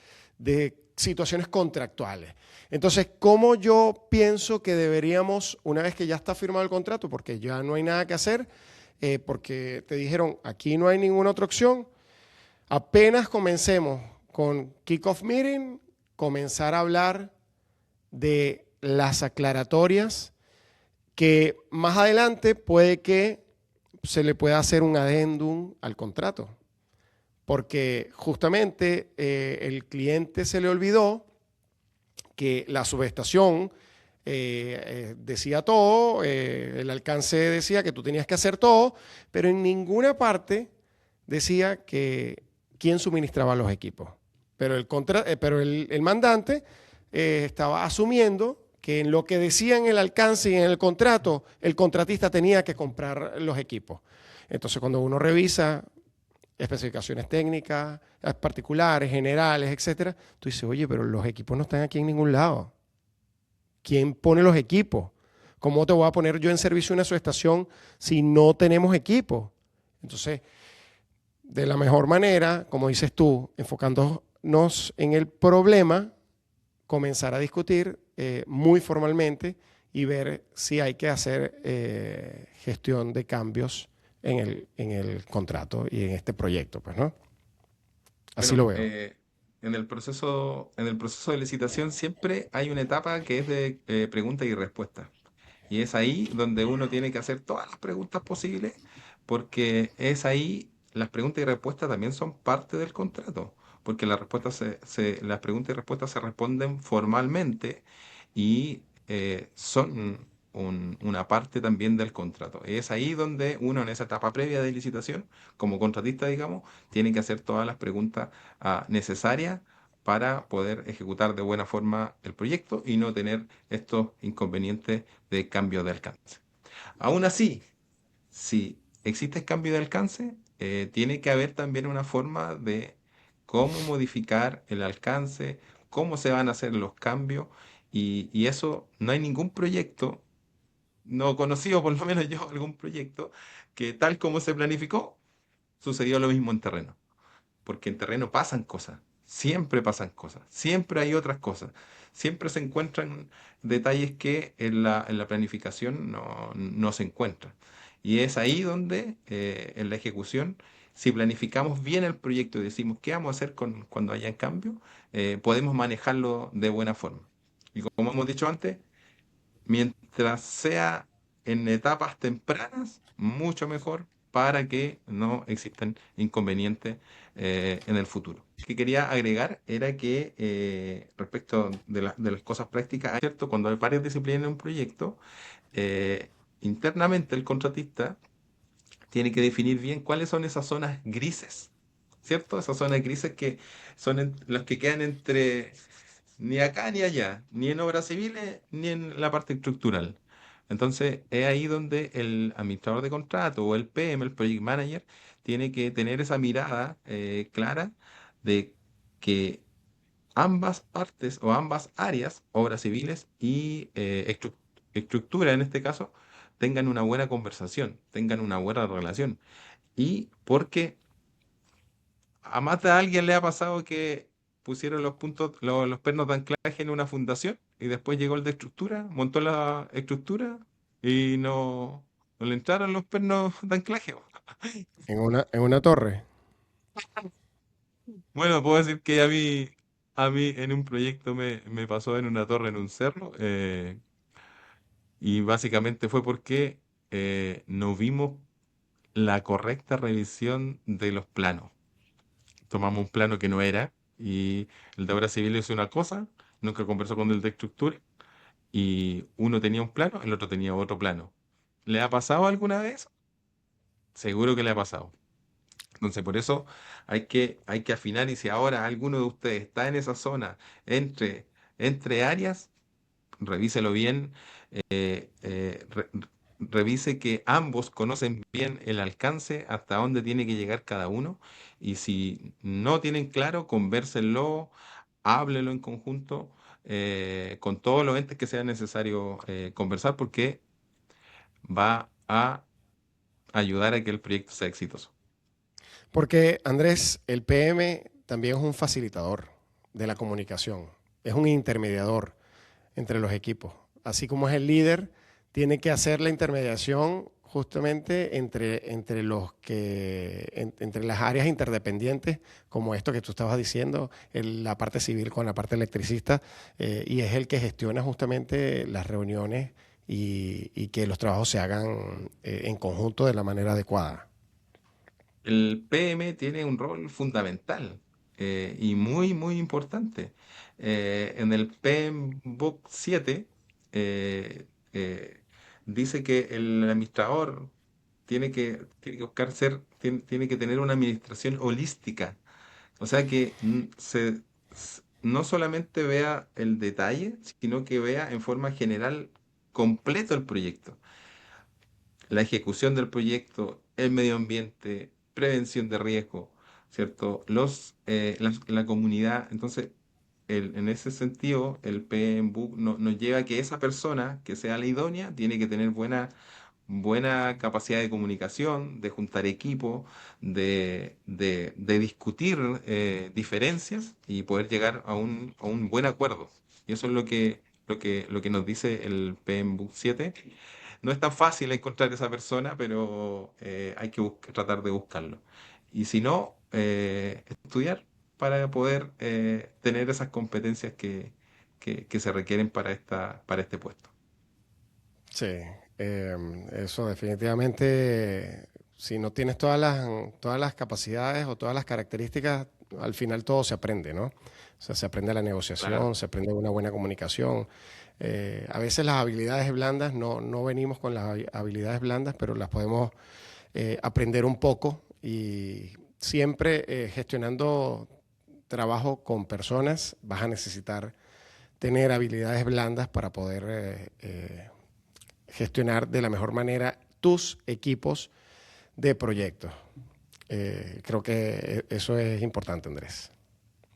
situaciones contractuales. Entonces, ¿cómo yo pienso que deberíamos, una vez que ya está firmado el contrato, porque ya no hay nada que hacer, porque te dijeron, aquí no hay ninguna otra opción, apenas comencemos con Kickoff Meeting, comenzar a hablar de las aclaratorias que más adelante puede que se le pueda hacer un adendum al contrato? Porque justamente el cliente se le olvidó que la subestación decía todo, el alcance decía que tú tenías que hacer todo, pero en ninguna parte decía que quién suministraba los equipos. Pero el mandante estaba asumiendo que en lo que decía en el alcance y en el contrato, el contratista tenía que comprar los equipos. Entonces, cuando uno revisa especificaciones técnicas, particulares, generales, etcétera, tú dices, oye, pero los equipos no están aquí en ningún lado. ¿Quién pone los equipos? ¿Cómo te voy a poner yo en servicio una subestación si no tenemos equipo? Entonces, de la mejor manera, como dices tú, enfocándonos en el problema, comenzar a discutir muy formalmente y ver si hay que hacer gestión de cambios en el contrato y en este proyecto, pues, ¿no? Así lo Bueno, veo. en el proceso de licitación siempre hay una etapa que es de pregunta y respuesta. Y es ahí donde uno tiene que hacer todas las preguntas posibles, porque es ahí, las preguntas y respuestas también son parte del contrato, porque las preguntas y respuestas se responden formalmente y son una parte también del contrato. Es ahí donde uno en esa etapa previa de licitación, como contratista, digamos, tiene que hacer todas las preguntas necesarias para poder ejecutar de buena forma el proyecto y no tener estos inconvenientes de cambio de alcance. Aún así, si existe cambio de alcance, tiene que haber también una forma de cómo modificar el alcance, cómo se van a hacer los cambios, y eso no hay ningún proyecto, no conocido por lo menos yo, algún proyecto, que tal como se planificó, sucedió lo mismo en terreno, porque en terreno pasan cosas, siempre hay otras cosas, siempre se encuentran detalles que en la planificación no se encuentran. Y es ahí donde en la ejecución, si planificamos bien el proyecto y decimos qué vamos a hacer cuando haya cambio, podemos manejarlo de buena forma. Y como hemos dicho antes, mientras sea en etapas tempranas, mucho mejor para que no existan inconvenientes en el futuro. Lo que quería agregar era que respecto de las cosas prácticas, es cierto, cuando hay varias disciplinas en un proyecto, eh, internamente el contratista tiene que definir bien cuáles son esas zonas grises, ¿cierto? Esas zonas grises que son las que quedan entre ni acá ni allá, ni en obras civiles, ni en la parte estructural. Entonces, es ahí donde el administrador de contrato o el PM, el Project Manager, tiene que tener esa mirada clara de que ambas partes o ambas áreas, obras civiles y estructura en este caso, tengan una buena conversación, tengan una buena relación. Y porque a más de alguien le ha pasado que pusieron los puntos, los pernos de anclaje en una fundación y después llegó el de estructura, montó la estructura y no. no le entraron los pernos de anclaje. En una torre. Bueno, puedo decir que a mí en un proyecto me pasó en una torre en un cerro, y básicamente fue porque no vimos la correcta revisión de los planos. Tomamos un plano que no era y el de obra civil hizo una cosa, nunca conversó con el de estructura y uno tenía un plano, el otro tenía otro plano. ¿Le ha pasado alguna vez? Seguro que le ha pasado. Entonces, por eso hay que afinar y si ahora alguno de ustedes está en esa zona entre, entre áreas, revíselo bien, eh, eh, re- revise que ambos conocen bien el alcance, hasta dónde tiene que llegar cada uno, y si no tienen claro, convérsenlo, háblenlo en conjunto, con todos los entes que sea necesario conversar, porque va a ayudar a que el proyecto sea exitoso. Porque, Andrés, el PM también es un facilitador de la comunicación, es un intermediador entre los equipos. Así como es el líder, tiene que hacer la intermediación justamente entre los entre las áreas interdependientes, como esto que tú estabas diciendo, la parte civil con la parte electricista, y es el que gestiona justamente las reuniones y que los trabajos se hagan en conjunto de la manera adecuada. El PM tiene un rol fundamental y muy, muy importante. En el PM Book 7 eh, eh, dice que el administrador tiene que buscar tiene que tener una administración holística. O sea que no solamente vea el detalle, sino que vea en forma general completo el proyecto, la ejecución del proyecto, el medio ambiente, prevención de riesgo, ¿cierto? La comunidad. Entonces, en ese sentido, el PMBOK nos lleva a que esa persona que sea la idónea tiene que tener buena capacidad de comunicación, de juntar equipo, de discutir diferencias y poder llegar a un buen acuerdo. Y eso es lo que nos dice el PMBOK 7. No es tan fácil encontrar esa persona, pero hay que tratar de buscarlo. Y si no, estudiar para poder tener esas competencias que se requieren para este puesto. Sí, eso definitivamente, si no tienes todas las capacidades o todas las características, al final todo se aprende, ¿no? O sea, se aprende la Claro. negociación, se aprende una buena comunicación. A veces las habilidades blandas, no venimos con las habilidades blandas, pero las podemos aprender un poco y siempre gestionando trabajo con personas vas a necesitar tener habilidades blandas para poder gestionar de la mejor manera tus equipos de proyectos. Creo que eso es importante, Andrés.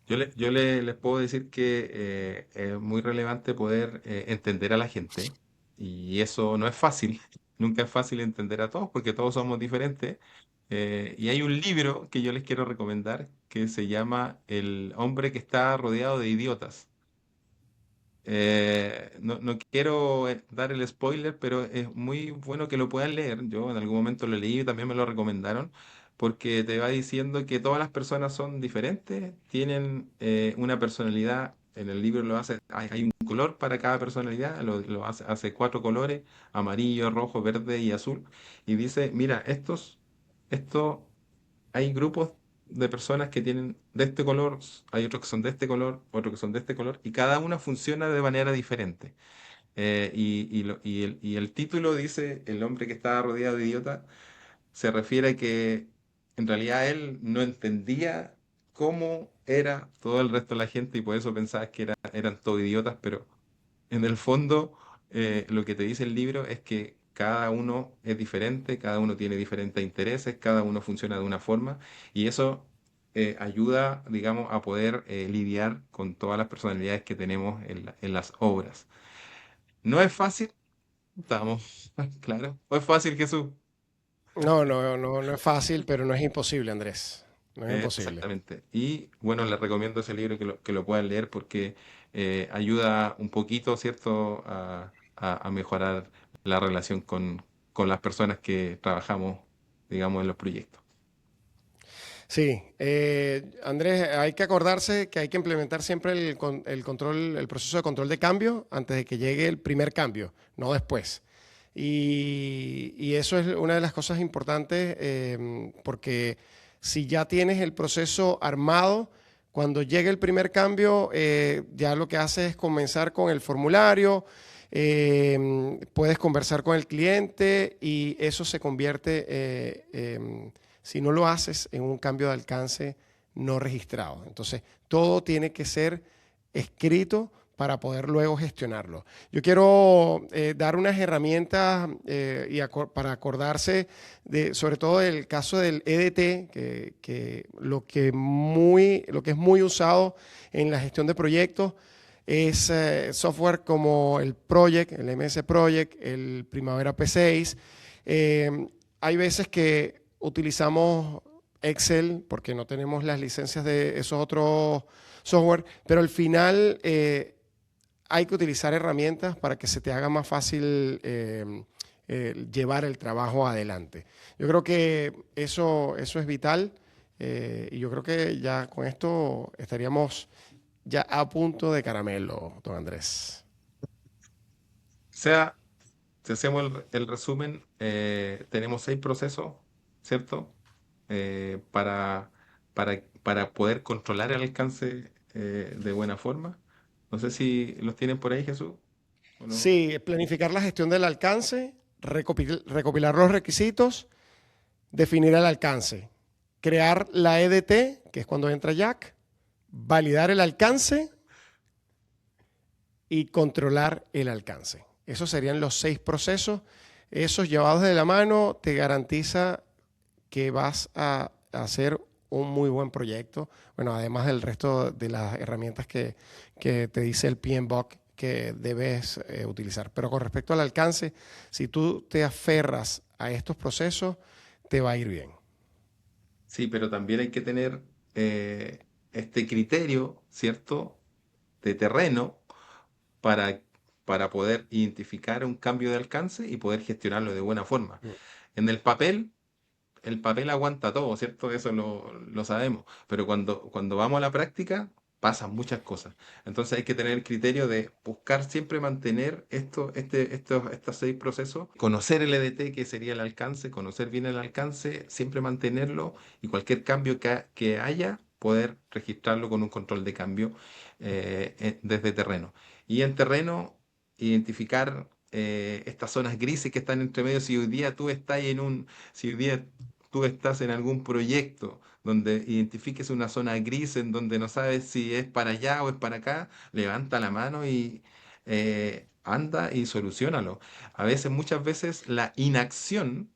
Les puedo decir que es muy relevante poder entender a la gente y eso no es fácil. Nunca es fácil entender a todos porque todos somos diferentes. Y hay un libro que yo les quiero recomendar que se llama El hombre que está rodeado de idiotas. No quiero dar el spoiler, pero es muy bueno que lo puedan leer. Yo en algún momento lo leí y también me lo recomendaron, porque te va diciendo que todas las personas son diferentes, tienen una personalidad. En el libro hay un color para cada personalidad, hace cuatro colores: amarillo, rojo, verde y azul. Y dice, mira, esto hay grupos de personas que tienen de este color, hay otros que son de este color, otros que son de este color, y cada una funciona de manera diferente. Y el título dice, el hombre que estaba rodeado de idiotas, se refiere a que en realidad él no entendía cómo era todo el resto de la gente y por eso pensaba que eran todos idiotas, pero en el fondo, lo que te dice el libro es que cada uno es diferente, cada uno tiene diferentes intereses, cada uno funciona de una forma y eso ayuda, digamos, a poder lidiar con todas las personalidades que tenemos en las obras. No es fácil, estamos claro. No es fácil, Jesús. No es fácil, pero no es imposible, Andrés. No es imposible. Exactamente. Y bueno, les recomiendo ese libro que lo puedan leer porque ayuda un poquito, ¿cierto?, a mejorar la relación con las personas que trabajamos, digamos, en los proyectos. Sí, Andrés, hay que acordarse que hay que implementar siempre el control, el proceso de control de cambio antes de que llegue el primer cambio, no después. Y eso es una de las cosas importantes porque si ya tienes el proceso armado, cuando llegue el primer cambio, ya lo que haces es comenzar con el formulario, puedes conversar con el cliente y eso se convierte si no lo haces en un cambio de alcance no registrado. Entonces, todo tiene que ser escrito para poder luego gestionarlo. Yo quiero dar unas herramientas para acordarse sobre todo del caso del EDT, que lo que es muy usado en la gestión de proyectos es software como el Project, el MS Project, el Primavera P6. Hay veces que utilizamos Excel porque no tenemos las licencias de esos otros software, pero al final hay que utilizar herramientas para que se te haga más fácil llevar el trabajo adelante. Yo creo que eso es vital y yo creo que ya con esto estaríamos ya a punto de caramelo, don Andrés. O sea, si hacemos el resumen, tenemos 6 procesos, ¿cierto? Para, para poder controlar el alcance de buena forma. No sé si los tienen por ahí, Jesús, o no. Sí, planificar la gestión del alcance, recopilar los requisitos, definir el alcance, crear la EDT, que es cuando entra Jack, validar el alcance y controlar el alcance. Esos serían los 6 procesos. Esos llevados de la mano te garantiza que vas a hacer un muy buen proyecto. Bueno, además del resto de las herramientas que te dice el PMBOK que debes utilizar. Pero con respecto al alcance, si tú te aferras a estos procesos, te va a ir bien. Sí, pero también hay que tener este criterio, ¿cierto? De terreno para, para poder identificar un cambio de alcance y poder gestionarlo de buena forma. En el papel aguanta todo, ¿cierto? Eso lo sabemos. Pero cuando vamos a la práctica, pasan muchas cosas. Entonces hay que tener el criterio de buscar siempre mantener estos 6 procesos, conocer el EDT, que sería el alcance, conocer bien el alcance, siempre mantenerlo y cualquier cambio que haya, poder registrarlo con un control de cambio desde terreno. Y en terreno, identificar estas zonas grises que están entre medio. Si hoy día tú estás en algún proyecto donde identifiques una zona gris en donde no sabes si es para allá o es para acá, levanta la mano y anda y solucionalo. Muchas veces la inacción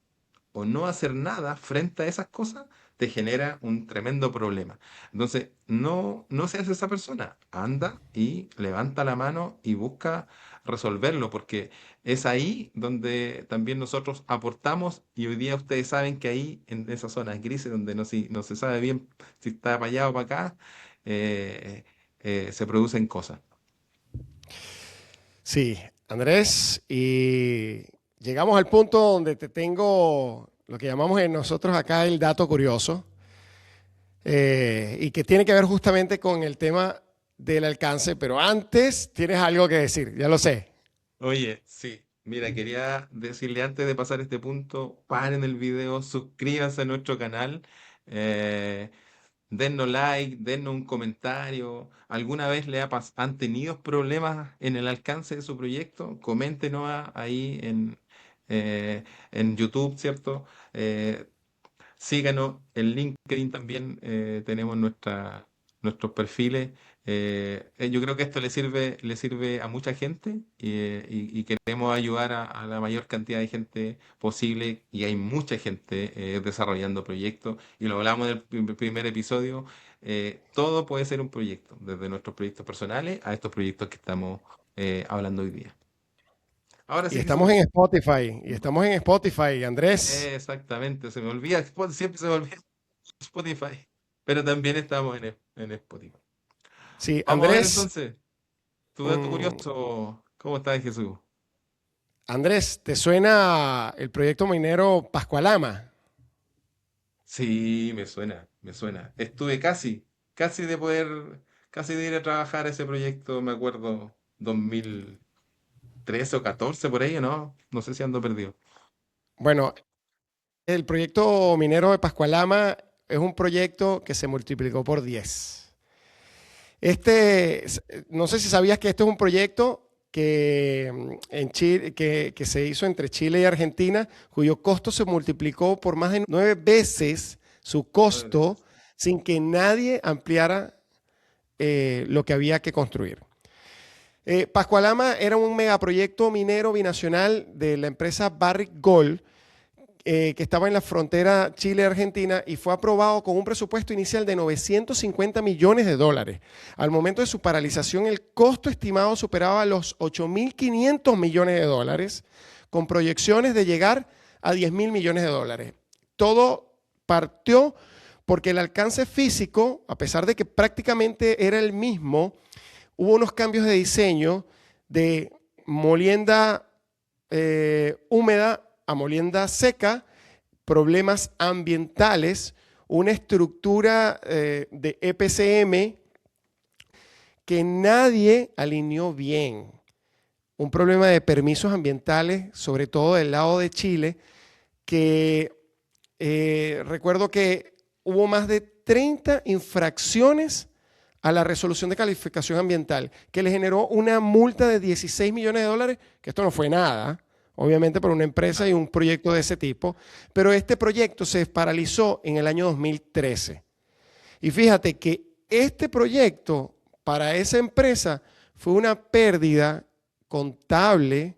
o no hacer nada frente a esas cosas te genera un tremendo problema. Entonces, no seas esa persona. Anda y levanta la mano y busca resolverlo, porque es ahí donde también nosotros aportamos y hoy día ustedes saben que ahí, en esas zonas grises donde no se sabe bien si está para allá o para acá, eh, se producen cosas. Sí, Andrés, y llegamos al punto donde te tengo lo que llamamos en nosotros acá el dato curioso, y que tiene que ver justamente con el tema del alcance, pero antes tienes algo que decir, ya lo sé. Oye, sí, mira, quería decirle antes de pasar este punto, paren el video, suscríbanse a nuestro canal, eh, dennos like, dennos un comentario. ¿Alguna vez han tenido problemas en el alcance de su proyecto? Coméntenos ahí en YouTube, ¿cierto? Eh, Síganos en LinkedIn también, tenemos nuestros perfiles. Yo creo que esto le sirve a mucha gente y queremos ayudar a la mayor cantidad de gente posible y hay mucha gente desarrollando proyectos y lo hablamos en el primer episodio. Todo puede ser un proyecto, desde nuestros proyectos personales a estos proyectos que estamos hablando hoy día. Ahora Y sí, estamos Jesús. en Spotify, y estamos en Spotify, Andrés. Exactamente, se me olvida, siempre se me olvida Spotify, pero también estamos en Spotify. Sí, Vamos a ver Andrés, entonces, tu dato mm, curioso, ¿cómo estás, Jesús? Andrés, ¿te suena el proyecto minero Pascualama? Sí, me suena, me suena. Estuve casi de poder, casi de ir a trabajar a ese proyecto, me acuerdo, 2013 o 14 por ahí, ¿no? No sé si ando perdido. Bueno, el proyecto minero de Pascualama es un proyecto que se multiplicó por 10. No sé si sabías que este es un proyecto en Chile, que se hizo entre Chile y Argentina, cuyo costo se multiplicó por más de 9 veces su Nueve veces. costo sin que nadie ampliara lo que había que construir. Pascualama era un megaproyecto minero binacional de la empresa Barrick Gold, que estaba en la frontera Chile-Argentina y fue aprobado con un presupuesto inicial de 950 millones de dólares. Al momento de su paralización, el costo estimado superaba los 8.500 millones de dólares, con proyecciones de llegar a 10.000 millones de dólares. Todo partió porque el alcance físico, a pesar de que prácticamente era el mismo, hubo unos cambios de diseño de molienda húmeda a molienda seca, problemas ambientales, una estructura de EPCM que nadie alineó bien, un problema de permisos ambientales, sobre todo del lado de Chile, que recuerdo que hubo más de 30 infracciones a la resolución de calificación ambiental, que le generó una multa de 16 millones de dólares, que esto no fue nada, obviamente para una empresa y un proyecto de ese tipo, pero este proyecto se paralizó en el año 2013. Y fíjate que este proyecto para esa empresa fue una pérdida contable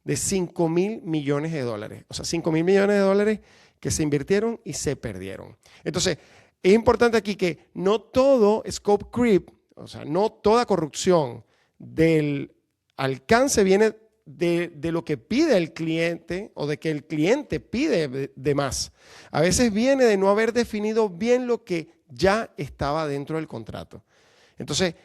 de 5.000 millones de dólares. O sea, 5.000 millones de dólares que se invirtieron y se perdieron. Entonces, es importante aquí que no todo scope creep, o sea, no toda corrupción del alcance viene de lo que pide el cliente o de que el cliente pide de más. A veces viene de no haber definido bien lo que ya estaba dentro del contrato. Entonces,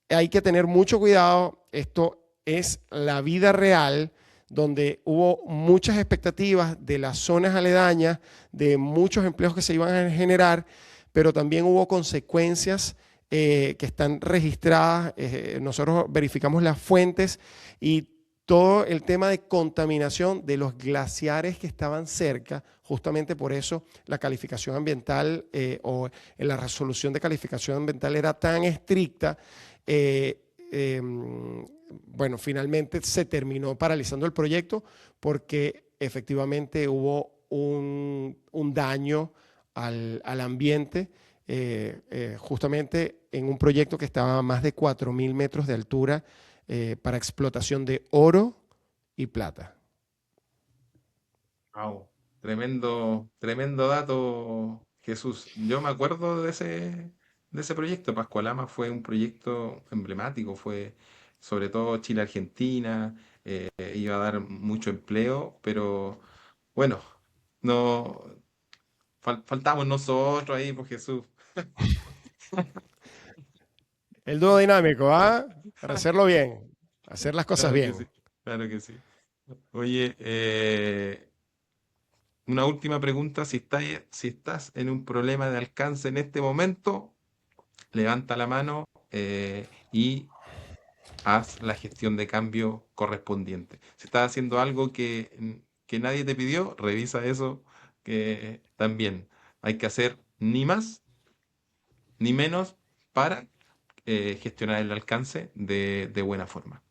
hay que tener mucho cuidado. Esto es la vida real, donde hubo muchas expectativas de las zonas aledañas, de muchos empleos que se iban a generar, pero también hubo consecuencias que están registradas. Nosotros verificamos las fuentes y todo el tema de contaminación de los glaciares que estaban cerca. Justamente por eso la calificación ambiental o la resolución de calificación ambiental era tan estricta. Bueno, finalmente se terminó paralizando el proyecto porque efectivamente hubo un daño al ambiente, justamente en un proyecto que estaba a más de 4.000 metros de altura, para explotación de oro y plata. Wow, tremendo, tremendo dato, Jesús. Yo me acuerdo de ese proyecto. Pascualama fue un proyecto emblemático, fue sobre todo Chile-Argentina, iba a dar mucho empleo, pero bueno, no faltamos nosotros ahí, pues Jesús. El dúo dinámico, ¿ah? Para hacerlo bien, hacer las cosas Claro que bien. sí, claro que sí. Oye, una última pregunta, si estás en un problema de alcance en este momento, levanta la mano y haz la gestión de cambio correspondiente. Si estás haciendo algo que nadie te pidió, revisa eso, que también hay que hacer ni más ni menos para gestionar el alcance de buena forma.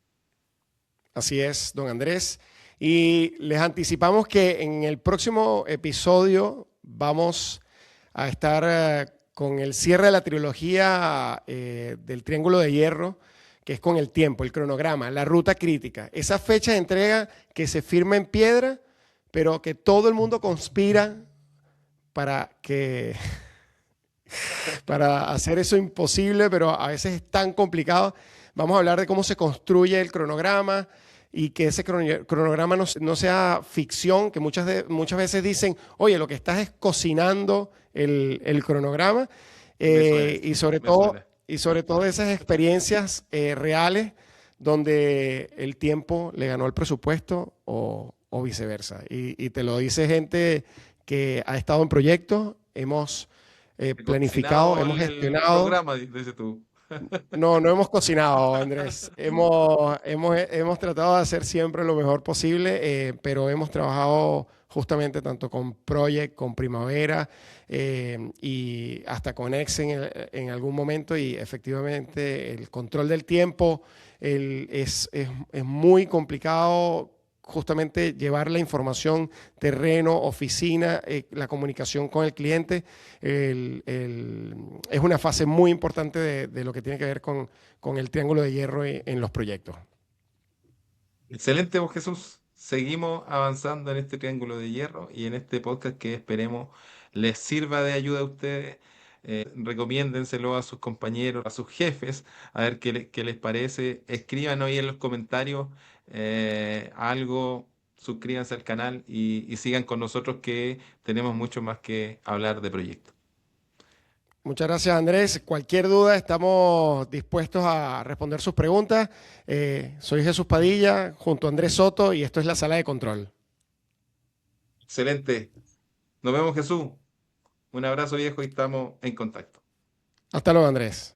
Así es, don Andrés. Y les anticipamos que en el próximo episodio vamos a estar con el cierre de la trilogía del Triángulo de Hierro, que es con el tiempo, el cronograma, la ruta crítica. Esa fecha de entrega que se firma en piedra, pero que todo el mundo conspira para que para hacer eso imposible, pero a veces es tan complicado. Vamos a hablar de cómo se construye el cronograma y que ese cronograma no sea ficción, que muchas veces dicen, oye, lo que estás es cocinando el cronograma, Me suena, y me suena. sobre todo esas experiencias reales donde el tiempo le ganó el presupuesto o viceversa. Y te lo dice gente que ha estado en proyectos, hemos planificado, Cocinado hemos el gestionado. programa, dices tú. No, no hemos cocinado, Andrés. Hemos tratado de hacer siempre lo mejor posible, pero hemos trabajado justamente tanto con Project, con Primavera y hasta con Ex en algún momento y efectivamente el control del tiempo es muy complicado justamente llevar la información, terreno, oficina, la comunicación con el cliente es una fase muy importante de lo que tiene que ver con el triángulo de hierro en los proyectos. Excelente, vos Jesús. Seguimos avanzando en este triángulo de hierro y en este podcast que esperemos les sirva de ayuda a ustedes. Recomiéndenselo a sus compañeros, a sus jefes, a ver qué les parece. Escriban hoy en los comentarios algo, suscríbanse al canal y sigan con nosotros que tenemos mucho más que hablar de proyectos. Muchas gracias, Andrés. Cualquier duda, estamos dispuestos a responder sus preguntas. Soy Jesús Padilla, junto a Andrés Soto, y esto es la sala de control. Excelente. Nos vemos, Jesús. Un abrazo viejo y estamos en contacto. Hasta luego, Andrés.